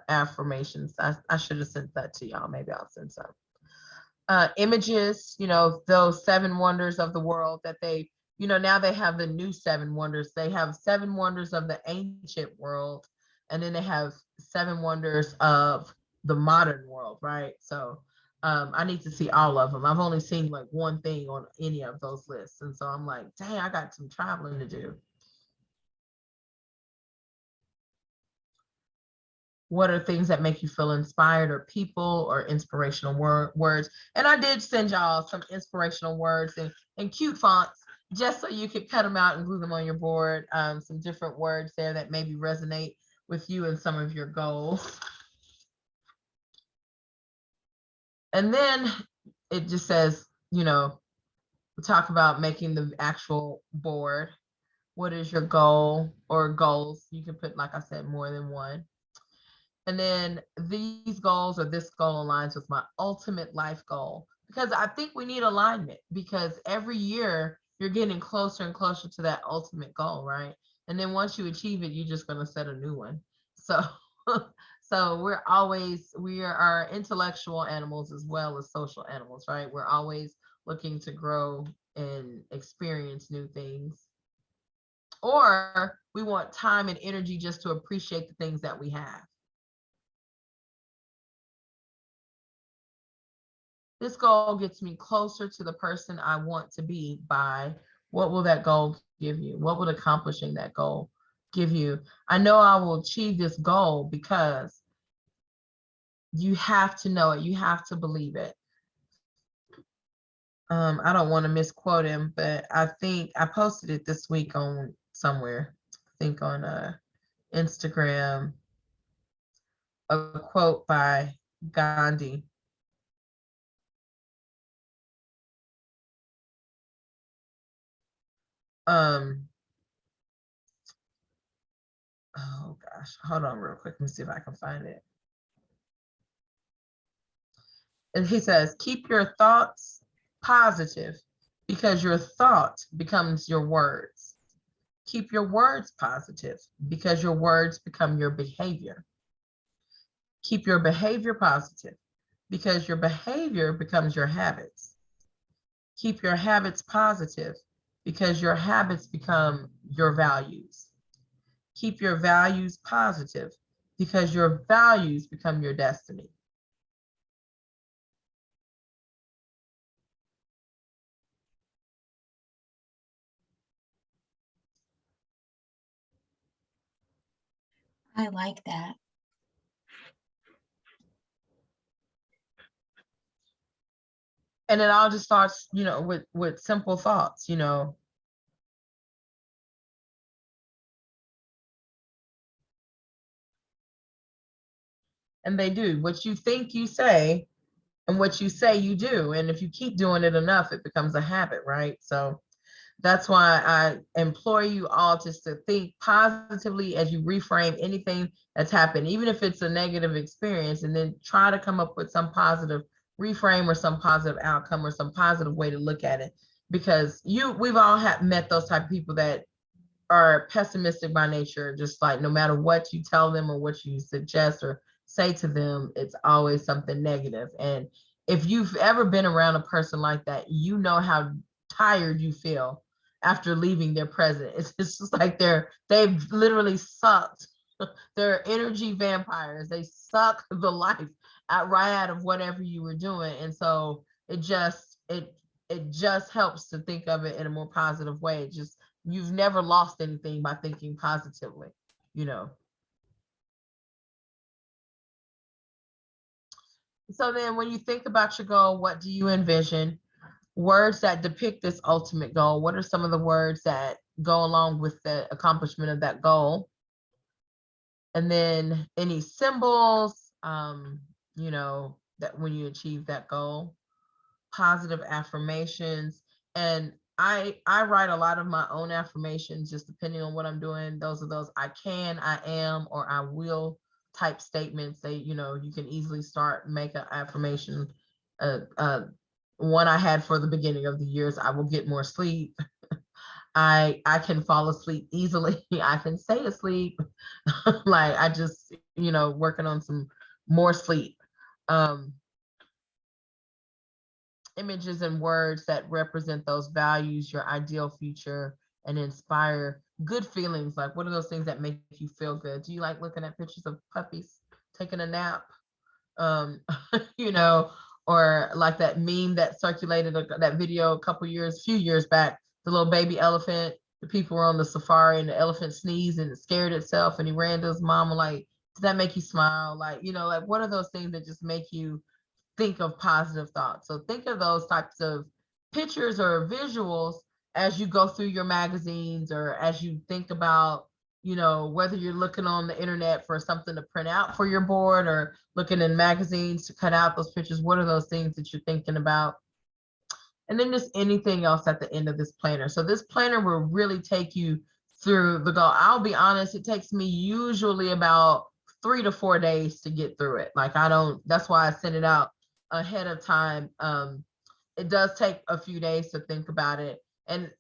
affirmations. I should have sent that to y'all. Maybe I'll send some. Images, those 7 wonders of the world that they, now they have the new 7 wonders. They have 7 wonders of the ancient world, and then they have 7 wonders of the modern world, right? So I need to see all of them. I've only seen like one thing on any of those lists. And so I'm like, dang, I got some traveling to do. What are things that make you feel inspired, or people, or inspirational words? And I did send y'all some inspirational words in cute fonts, just so you could cut them out and glue them on your board. Some different words there that maybe resonate with you and some of your goals. And then it just says, we talk about making the actual board. What is your goal or goals? You can put, like I said, more than one. And then these goals, or this goal, aligns with my ultimate life goal, because I think we need alignment, because every year you're getting closer and closer to that ultimate goal, right? And then once you achieve it, you're just going to set a new one. So so we are intellectual animals as well as social animals, right? We're always looking to grow and experience new things. Or we want time and energy just to appreciate the things that we have. This goal gets me closer to the person I want to be by, what will that goal give you? What will accomplishing that goal give you? I know I will achieve this goal because you have to know it. You have to believe it. I don't want to misquote him, but I think I posted it this week on somewhere. I think on Instagram, a quote by Gandhi. Oh gosh, hold on real quick. Let me see if I can find it. And he says, keep your thoughts positive, because your thought becomes your words. Keep your words positive because your words become your behavior. Keep your behavior positive because your behavior becomes your habits. Keep your habits positive because your habits become your values. Keep your values positive because your values become your destiny. I like that. And it all just starts, with simple thoughts, and they do. What you think you say, and what you say you do. And if you keep doing it enough, it becomes a habit, right? So that's why I implore you all just to think positively as you reframe anything that's happened, even if it's a negative experience, and then try to come up with some positive reframe or some positive outcome or some positive way to look at it. Because we've all met those type of people that are pessimistic by nature, just like no matter what you tell them or what you suggest or say to them, it's always something negative. And if you've ever been around a person like that, you know how tired you feel after leaving their presence. It's just like they've literally sucked. They're energy vampires. They suck the life right out of whatever you were doing. And so it just helps to think of it in a more positive way. It just, you've never lost anything by thinking positively, So then when you think about your goal, what do you envision? Words that depict this ultimate goal. What are some of the words that go along with the accomplishment of that goal? And then any symbols, that when you achieve that goal, positive affirmations. And I write a lot of my own affirmations, just depending on what I'm doing. Those are those I can, I am, or I will type statements. You can easily make an affirmation. One I had for the beginning of the years: I will get more sleep. I can fall asleep easily. I can stay asleep. Like I just, working on some more sleep. Images and words that represent those values, your ideal future, and inspire good feelings. Like, what are those things that make you feel good? Do you like looking at pictures of puppies taking a nap? You know, or like that meme that circulated, that video a few years back, the little baby elephant, the people were on the safari and the elephant sneezed and it scared itself and he ran to his mama. Like, does that make you smile? Like, like what are those things that just make you think of positive thoughts? So think of those types of pictures or visuals as you go through your magazines, or as you think about, whether you're looking on the internet for something to print out for your board or looking in magazines to cut out those pictures. What are those things that you're thinking about? And then just anything else at the end of this planner. So this planner will really take you through the goal. I'll be honest, it takes me usually about 3 to 4 days to get through it. Like that's why I send it out ahead of time. It does take a few days to think about it and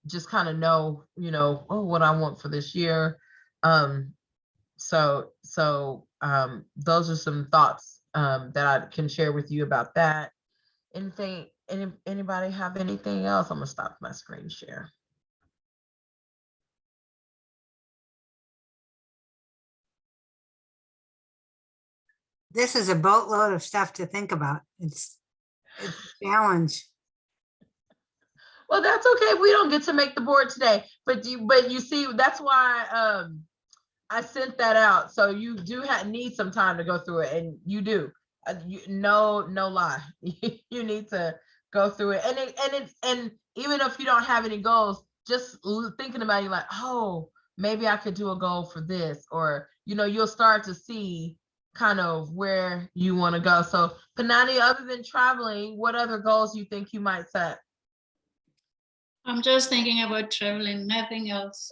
just kind of know, what I want for this year. So those are some thoughts that I can share with you about that. Anybody have anything else? I'm gonna stop my screen share. This is a boatload of stuff to think about. It's a challenge. Well, that's okay. We don't get to make the board today, but you see, that's why I sent that out. So you do need some time to go through it, and you do. No lie. You need to go through it, and even if you don't have any goals, just thinking about it, like, oh, maybe I could do a goal for this, or you'll start to see kind of where you want to go. So Panani, other than traveling, what other goals you think you might set? I'm just thinking about traveling, nothing else.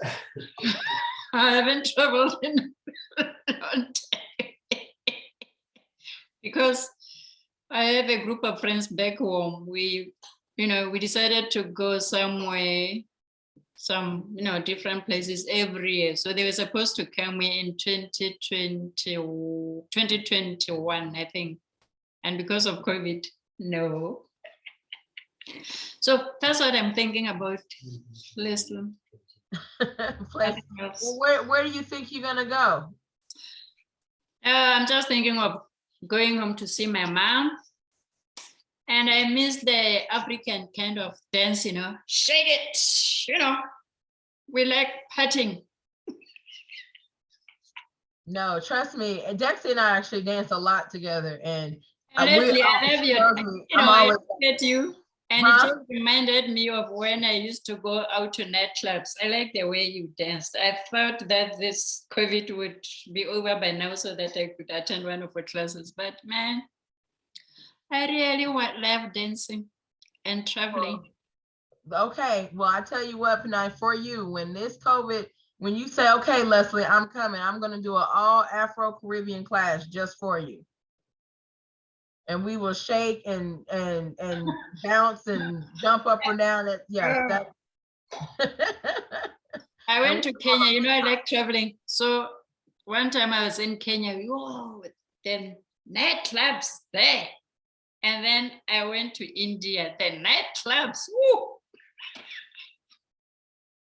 I haven't traveled in a long time because I have a group of friends back home. We decided to go somewhere some, different places every year. So they were supposed to come here in 2021, I think. And because of COVID, no. So that's what I'm thinking about, Leslie. Place. Nothing else. Well, where do you think you're gonna go? I'm just thinking of going home to see my mom. And I miss the African kind of dance, shake it, we like patting. No, trust me. Dexter and I actually dance a lot together, and Honestly, I love you. I'm always, I met you, and Huh? it just reminded me of when I used to go out to nightclubs. I like the way you danced. I thought that this COVID would be over by now so that I could attend one of your classes. But man, I really love dancing and traveling. okay. Well, I tell you what, Panay, for you, when this COVID, when you say, okay, Leslie, I'm coming, I'm gonna do an all Afro-Caribbean class just for you. And we will shake and bounce and jump up or down. Yes, that. I went to Kenya, I like traveling. So one time I was in Kenya, then nightclubs there. And then I went to India, the nightclubs. Woo!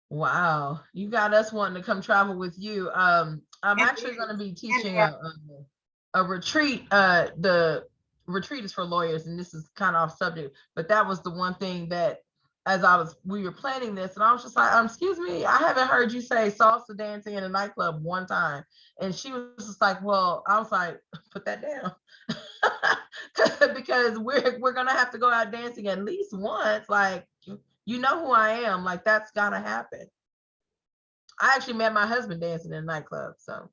Wow, you got us wanting to come travel with you. I'm actually going to be teaching a retreat. The retreat is for lawyers, and this is kind of off subject, but that was the one thing that, as we were planning this, and I was just like, excuse me, I haven't heard you say salsa dancing in a nightclub one time. And she was just like, well, I was like, put that down. Because we're gonna have to go out dancing at least once. Like, you know who I am. Like, that's gotta happen. I actually met my husband dancing in a nightclub. So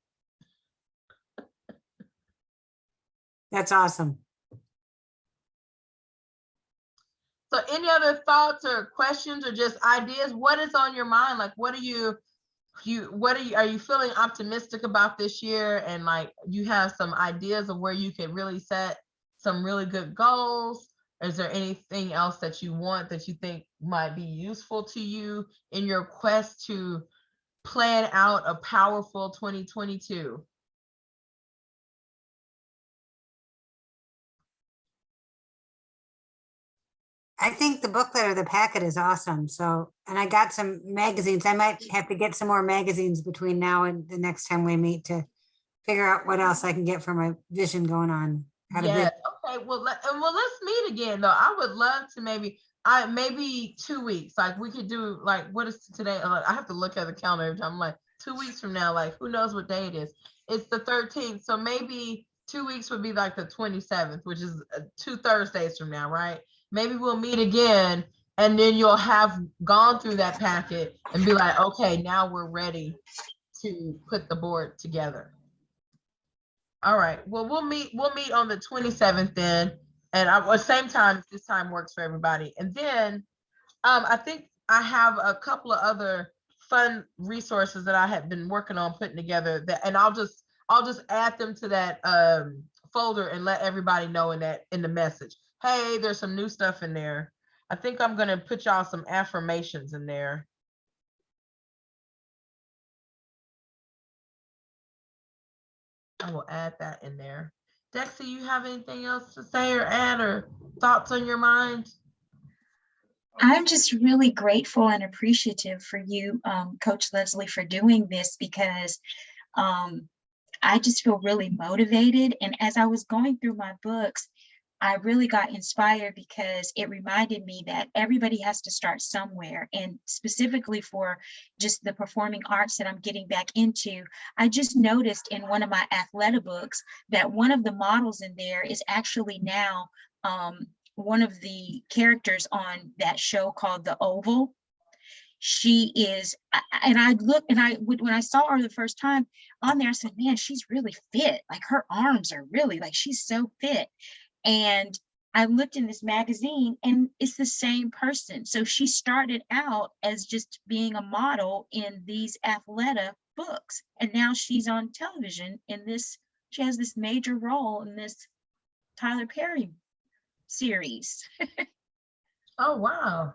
That's awesome. so any other thoughts or questions or just ideas? What is on your mind? Like, are you feeling optimistic about this year? And like, you have some ideas of where you could really set some really good goals? Is there anything else that you think might be useful to you in your quest to plan out a powerful 2022? I think the booklet or the packet is awesome. So, and I got some magazines. I might have to get some more magazines between now and the next time we meet to figure out what else I can get for my vision going on. Yes. Okay. Well, let's meet again though. I would love to maybe 2 weeks. Like, we could do, like, what is today? I have to look at the calendar every time. I'm like, 2 weeks from now, like, who knows what day it is? It's the 13th. So maybe 2 weeks would be like the 27th, which is 2 Thursdays from now, right? Maybe we'll meet again, and then you'll have gone through that packet and be like, okay, now we're ready to put the board together. All right. Well, we'll meet on the 27th then. And same time, if this time works for everybody. And then I think I have a couple of other fun resources that I have been working on putting together, and I'll just add them to that folder and let everybody know in the message. Hey, there's some new stuff in there. I think I'm gonna put y'all some affirmations in there. I will add that in there. Dexy, you have anything else to say or add or thoughts on your mind? I'm just really grateful and appreciative for you, Coach Leslie, for doing this, because I just feel really motivated. And as I was going through my books, I really got inspired because it reminded me that everybody has to start somewhere. And specifically for just the performing arts that I'm getting back into, I just noticed in one of my Athleta books that one of the models in there is actually now one of the characters on that show called The Oval. She is, and I looked, and when I saw her the first time on there, I said, man, she's really fit. Like, her arms are really, like, she's so fit. And I looked in this magazine and it's the same person. So she started out as just being a model in these Athleta books. And now she's on television in this, she has this major role in this Tyler Perry series. Oh, wow.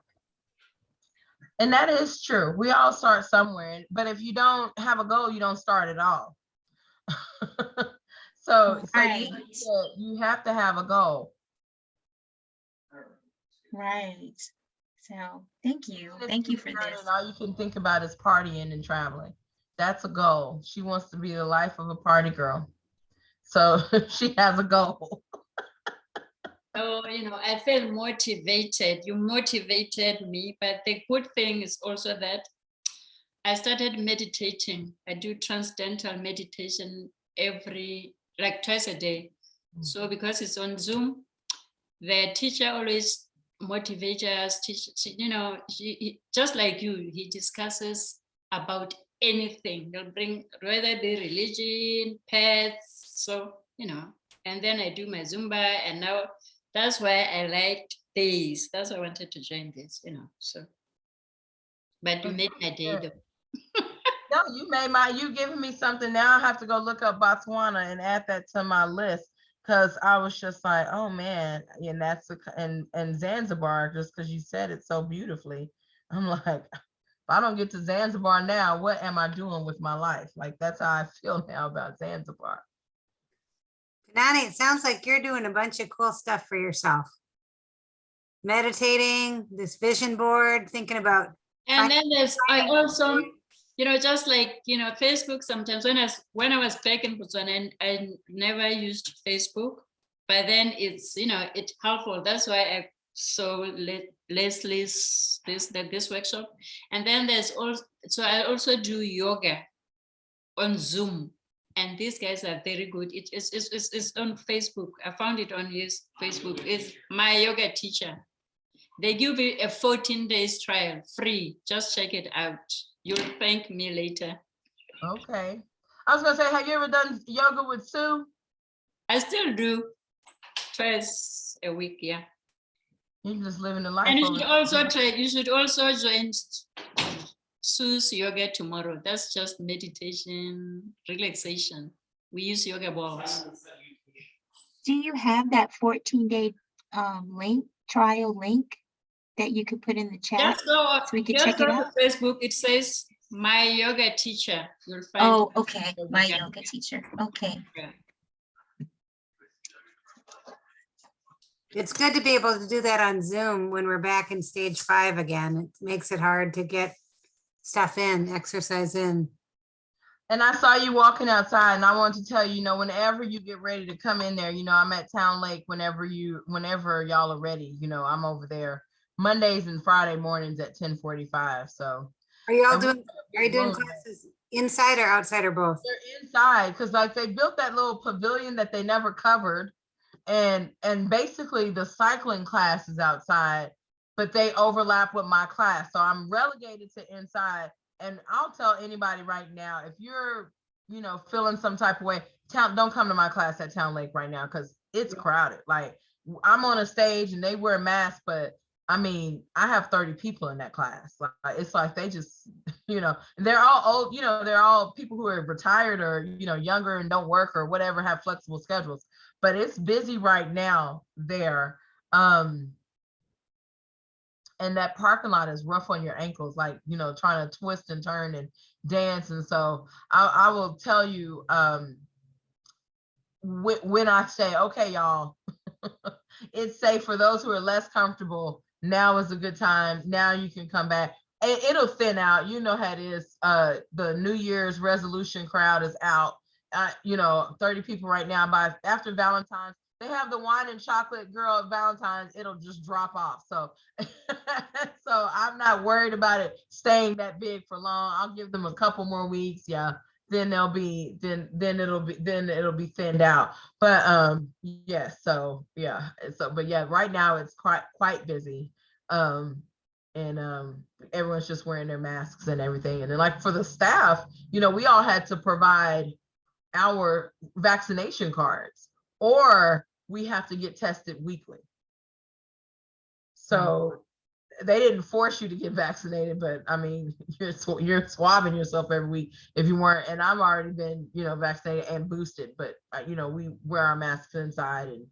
And that is true. We all start somewhere, but if you don't have a goal, you don't start at all. So Right, you have to have a goal. right. So thank you. Even if Thank you you for get out this. and all you can think about is partying and traveling. That's a goal. She wants to be the life of a party girl. So she has a goal. Oh, I feel motivated. You motivated me, but the good thing is also that I started meditating. I do transcendental meditation like twice a day. So because it's on Zoom, the teacher always motivates us. Just like you, he discusses about anything. He'll bring whether it be religion, pets. So and then I do my Zumba, and now that's why I liked this. That's why I wanted to join this. So. But you made my day though. No, you giving me something. Now I have to go look up Botswana and add that to my list, because I was just like, oh man, and and Zanzibar, just because you said it so beautifully. I'm like, if I don't get to Zanzibar now, what am I doing with my life? Like, that's how I feel now about Zanzibar. Nani, it sounds like you're doing a bunch of cool stuff for yourself. Meditating, this vision board, thinking about. And then I also, just like, Facebook, sometimes when I was back in Botswana, I never used Facebook, but then it's, it's helpful. That's why I saw Leslie's, this workshop. And then so I also do yoga on Zoom. And these guys are very good. It's on Facebook. I found it on his Facebook. It's my yoga teacher. They give you a 14 days trial free. Just check it out. You'll thank me later. Okay. I was gonna say, have you ever done yoga with Sue? I still do twice a week, yeah. You're just living the life. And you should also join Sue's yoga tomorrow. That's just meditation, relaxation. We use yoga balls. Do you have that 14-day trial link that you could put in the chat so we could check it out? Facebook, it says my yoga teacher. You'll find. Oh, okay. My yoga teacher. Okay. Yeah. It's good to be able to do that on Zoom when we're back in stage 5 again. It makes it hard to get stuff in, exercise in. And I saw you walking outside, and I wanted to tell you, whenever you get ready to come in there, I'm at Town Lake whenever y'all are ready. I'm over there Mondays and Friday mornings at 10:45. So are you doing classes inside or outside or both? They're inside, because like they built that little pavilion that they never covered. And basically the cycling class is outside, but they overlap with my class. So I'm relegated to inside. And I'll tell anybody right now, if you're, feeling some type of way, don't come to my class at Town Lake right now, because it's crowded. Like, I'm on a stage and they wear masks, but I mean, I have 30 people in that class. Like, it's like they just, they're all old, they're all people who are retired or, younger and don't work or whatever, have flexible schedules. But it's busy right now there. And that parking lot is rough on your ankles, like, trying to twist and turn and dance. And so I will tell you, when I say, okay, y'all, it's safe for those who are less comfortable. Now is a good time. Now you can come back. It'll thin out. You know how it is. The New Year's resolution crowd is out. 30 people right now. After Valentine's, they have the wine and chocolate girl at Valentine's. It'll just drop off. So, so I'm not worried about it staying that big for long. I'll give them a couple more weeks. Yeah. Then it'll be thinned out. But yeah, so yeah. But yeah, right now it's quite busy. And everyone's just wearing their masks and everything. And then, like, for the staff, we all had to provide our vaccination cards, or we have to get tested weekly. So they didn't force you to get vaccinated, but I mean, you're swabbing yourself every week if you weren't. And I've already been, vaccinated and boosted, but we wear our masks inside. And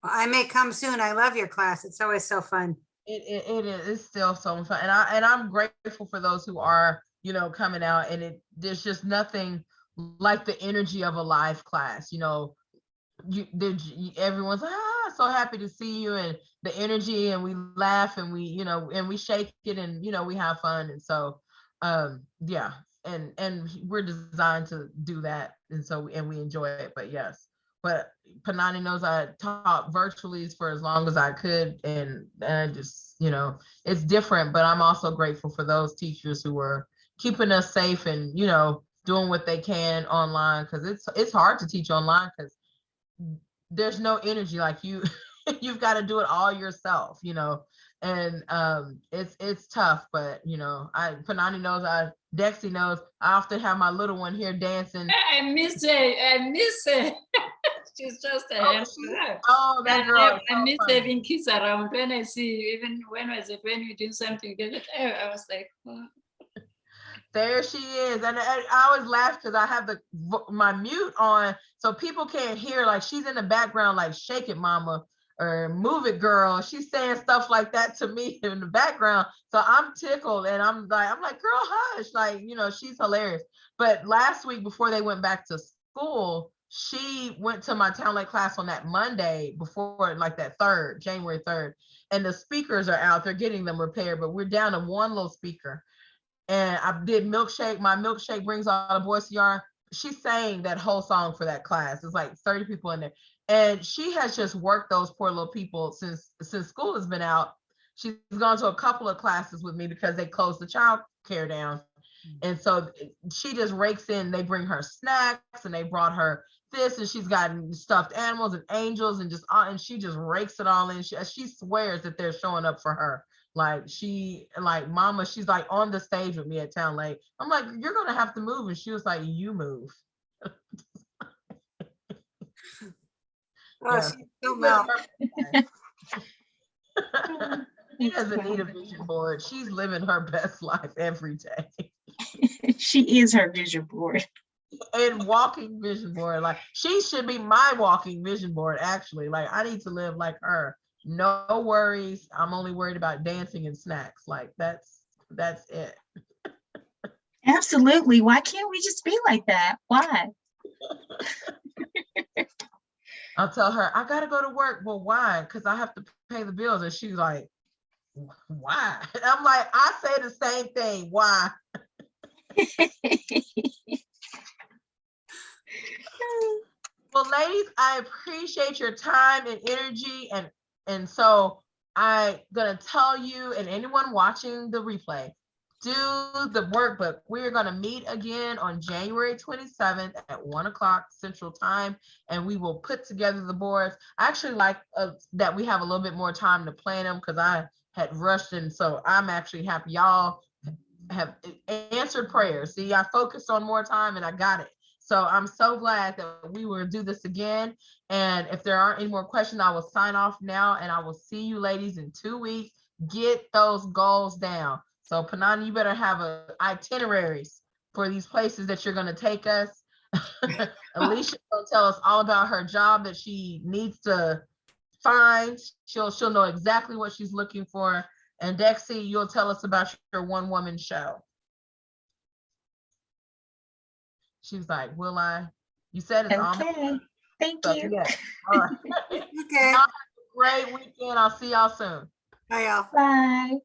well, I may come soon. I love your class. It's always so fun. It is, it's still so much fun. And I'm grateful for those who are, coming out, and there's just nothing like the energy of a live class. Everyone's like, so happy to see you, and the energy, and we laugh, and we shake it, and we have fun. And so yeah, and we're designed to do that, and so and we enjoy it. But yes, but Panani knows I taught virtually for as long as I could, and I just, it's different. But I'm also grateful for those teachers who were keeping us safe, and doing what they can online, because it's hard to teach online, because there's no energy, like you've got to do it all yourself, and it's tough. But Panani knows, Dexy knows, I often have my little one here dancing. I miss her. I miss her. She's just a handful. Oh, that girl. I miss having kids around. When I see you, even when we do something together, I was like, oh. There she is. And I always laugh because I have my mute on, so people can't hear. Like, she's in the background, like, shake it, mama, or move it, girl. She's saying stuff like that to me in the background. So I'm tickled, and I'm like, girl, hush. Like, she's hilarious. But last week, before they went back to school, she went to my talent class on that Monday before, like, that January 3rd. And the speakers are out. They're getting them repaired, but we're down to one little speaker. And I did Milkshake. My milkshake brings all the boys to yard. She sang that whole song for that class. It's like 30 people in there. And she has just worked those poor little people since school has been out. She's gone to a couple of classes with me because they closed the child care down. And so she just rakes in. They bring her snacks, and they brought her this, and she's gotten stuffed animals and angels, and she just rakes it all in. She swears that they're showing up for her. Like, mama, she's like on the stage with me at Town Lake. I'm like, you're gonna have to move. And she was like, you move. Oh, she's so well. She doesn't need a vision board. She's living her best life every day. She is her vision board. And walking vision board. Like, she should be my walking vision board, actually. Like, I need to live like her. No worries. I'm only worried about dancing and snacks. Like, that's it. Absolutely. Why can't we just be like that? Why? I'll tell her, I gotta go to work. Well, why? Because I have to pay the bills. And she's like, why? And I'm like, I say the same thing. Why? Well, ladies, I appreciate your time and energy, and so I'm gonna tell you, and anyone watching the replay, do the workbook. We're gonna meet again on January 27th at 1:00 Central Time, and we will put together the boards. I actually like that we have a little bit more time to plan them, because I had rushed, and so I'm actually happy y'all have answered prayers. See, I focused on more time, and I got it. So I'm so glad that we will do this again. And if there aren't any more questions, I will sign off now, and I will see you ladies in 2 weeks. Get those goals down. So Panani, you better have itineraries for these places that you're going to take us. Alicia will tell us all about her job that she needs to find. She'll know exactly what she's looking for. And Dexy, you'll tell us about your one-woman show. She's like, will I? You said it's almost. Okay. Thank you. Yeah. All right. Okay. Y'all have a great weekend. I'll see y'all soon. Bye, y'all. Bye.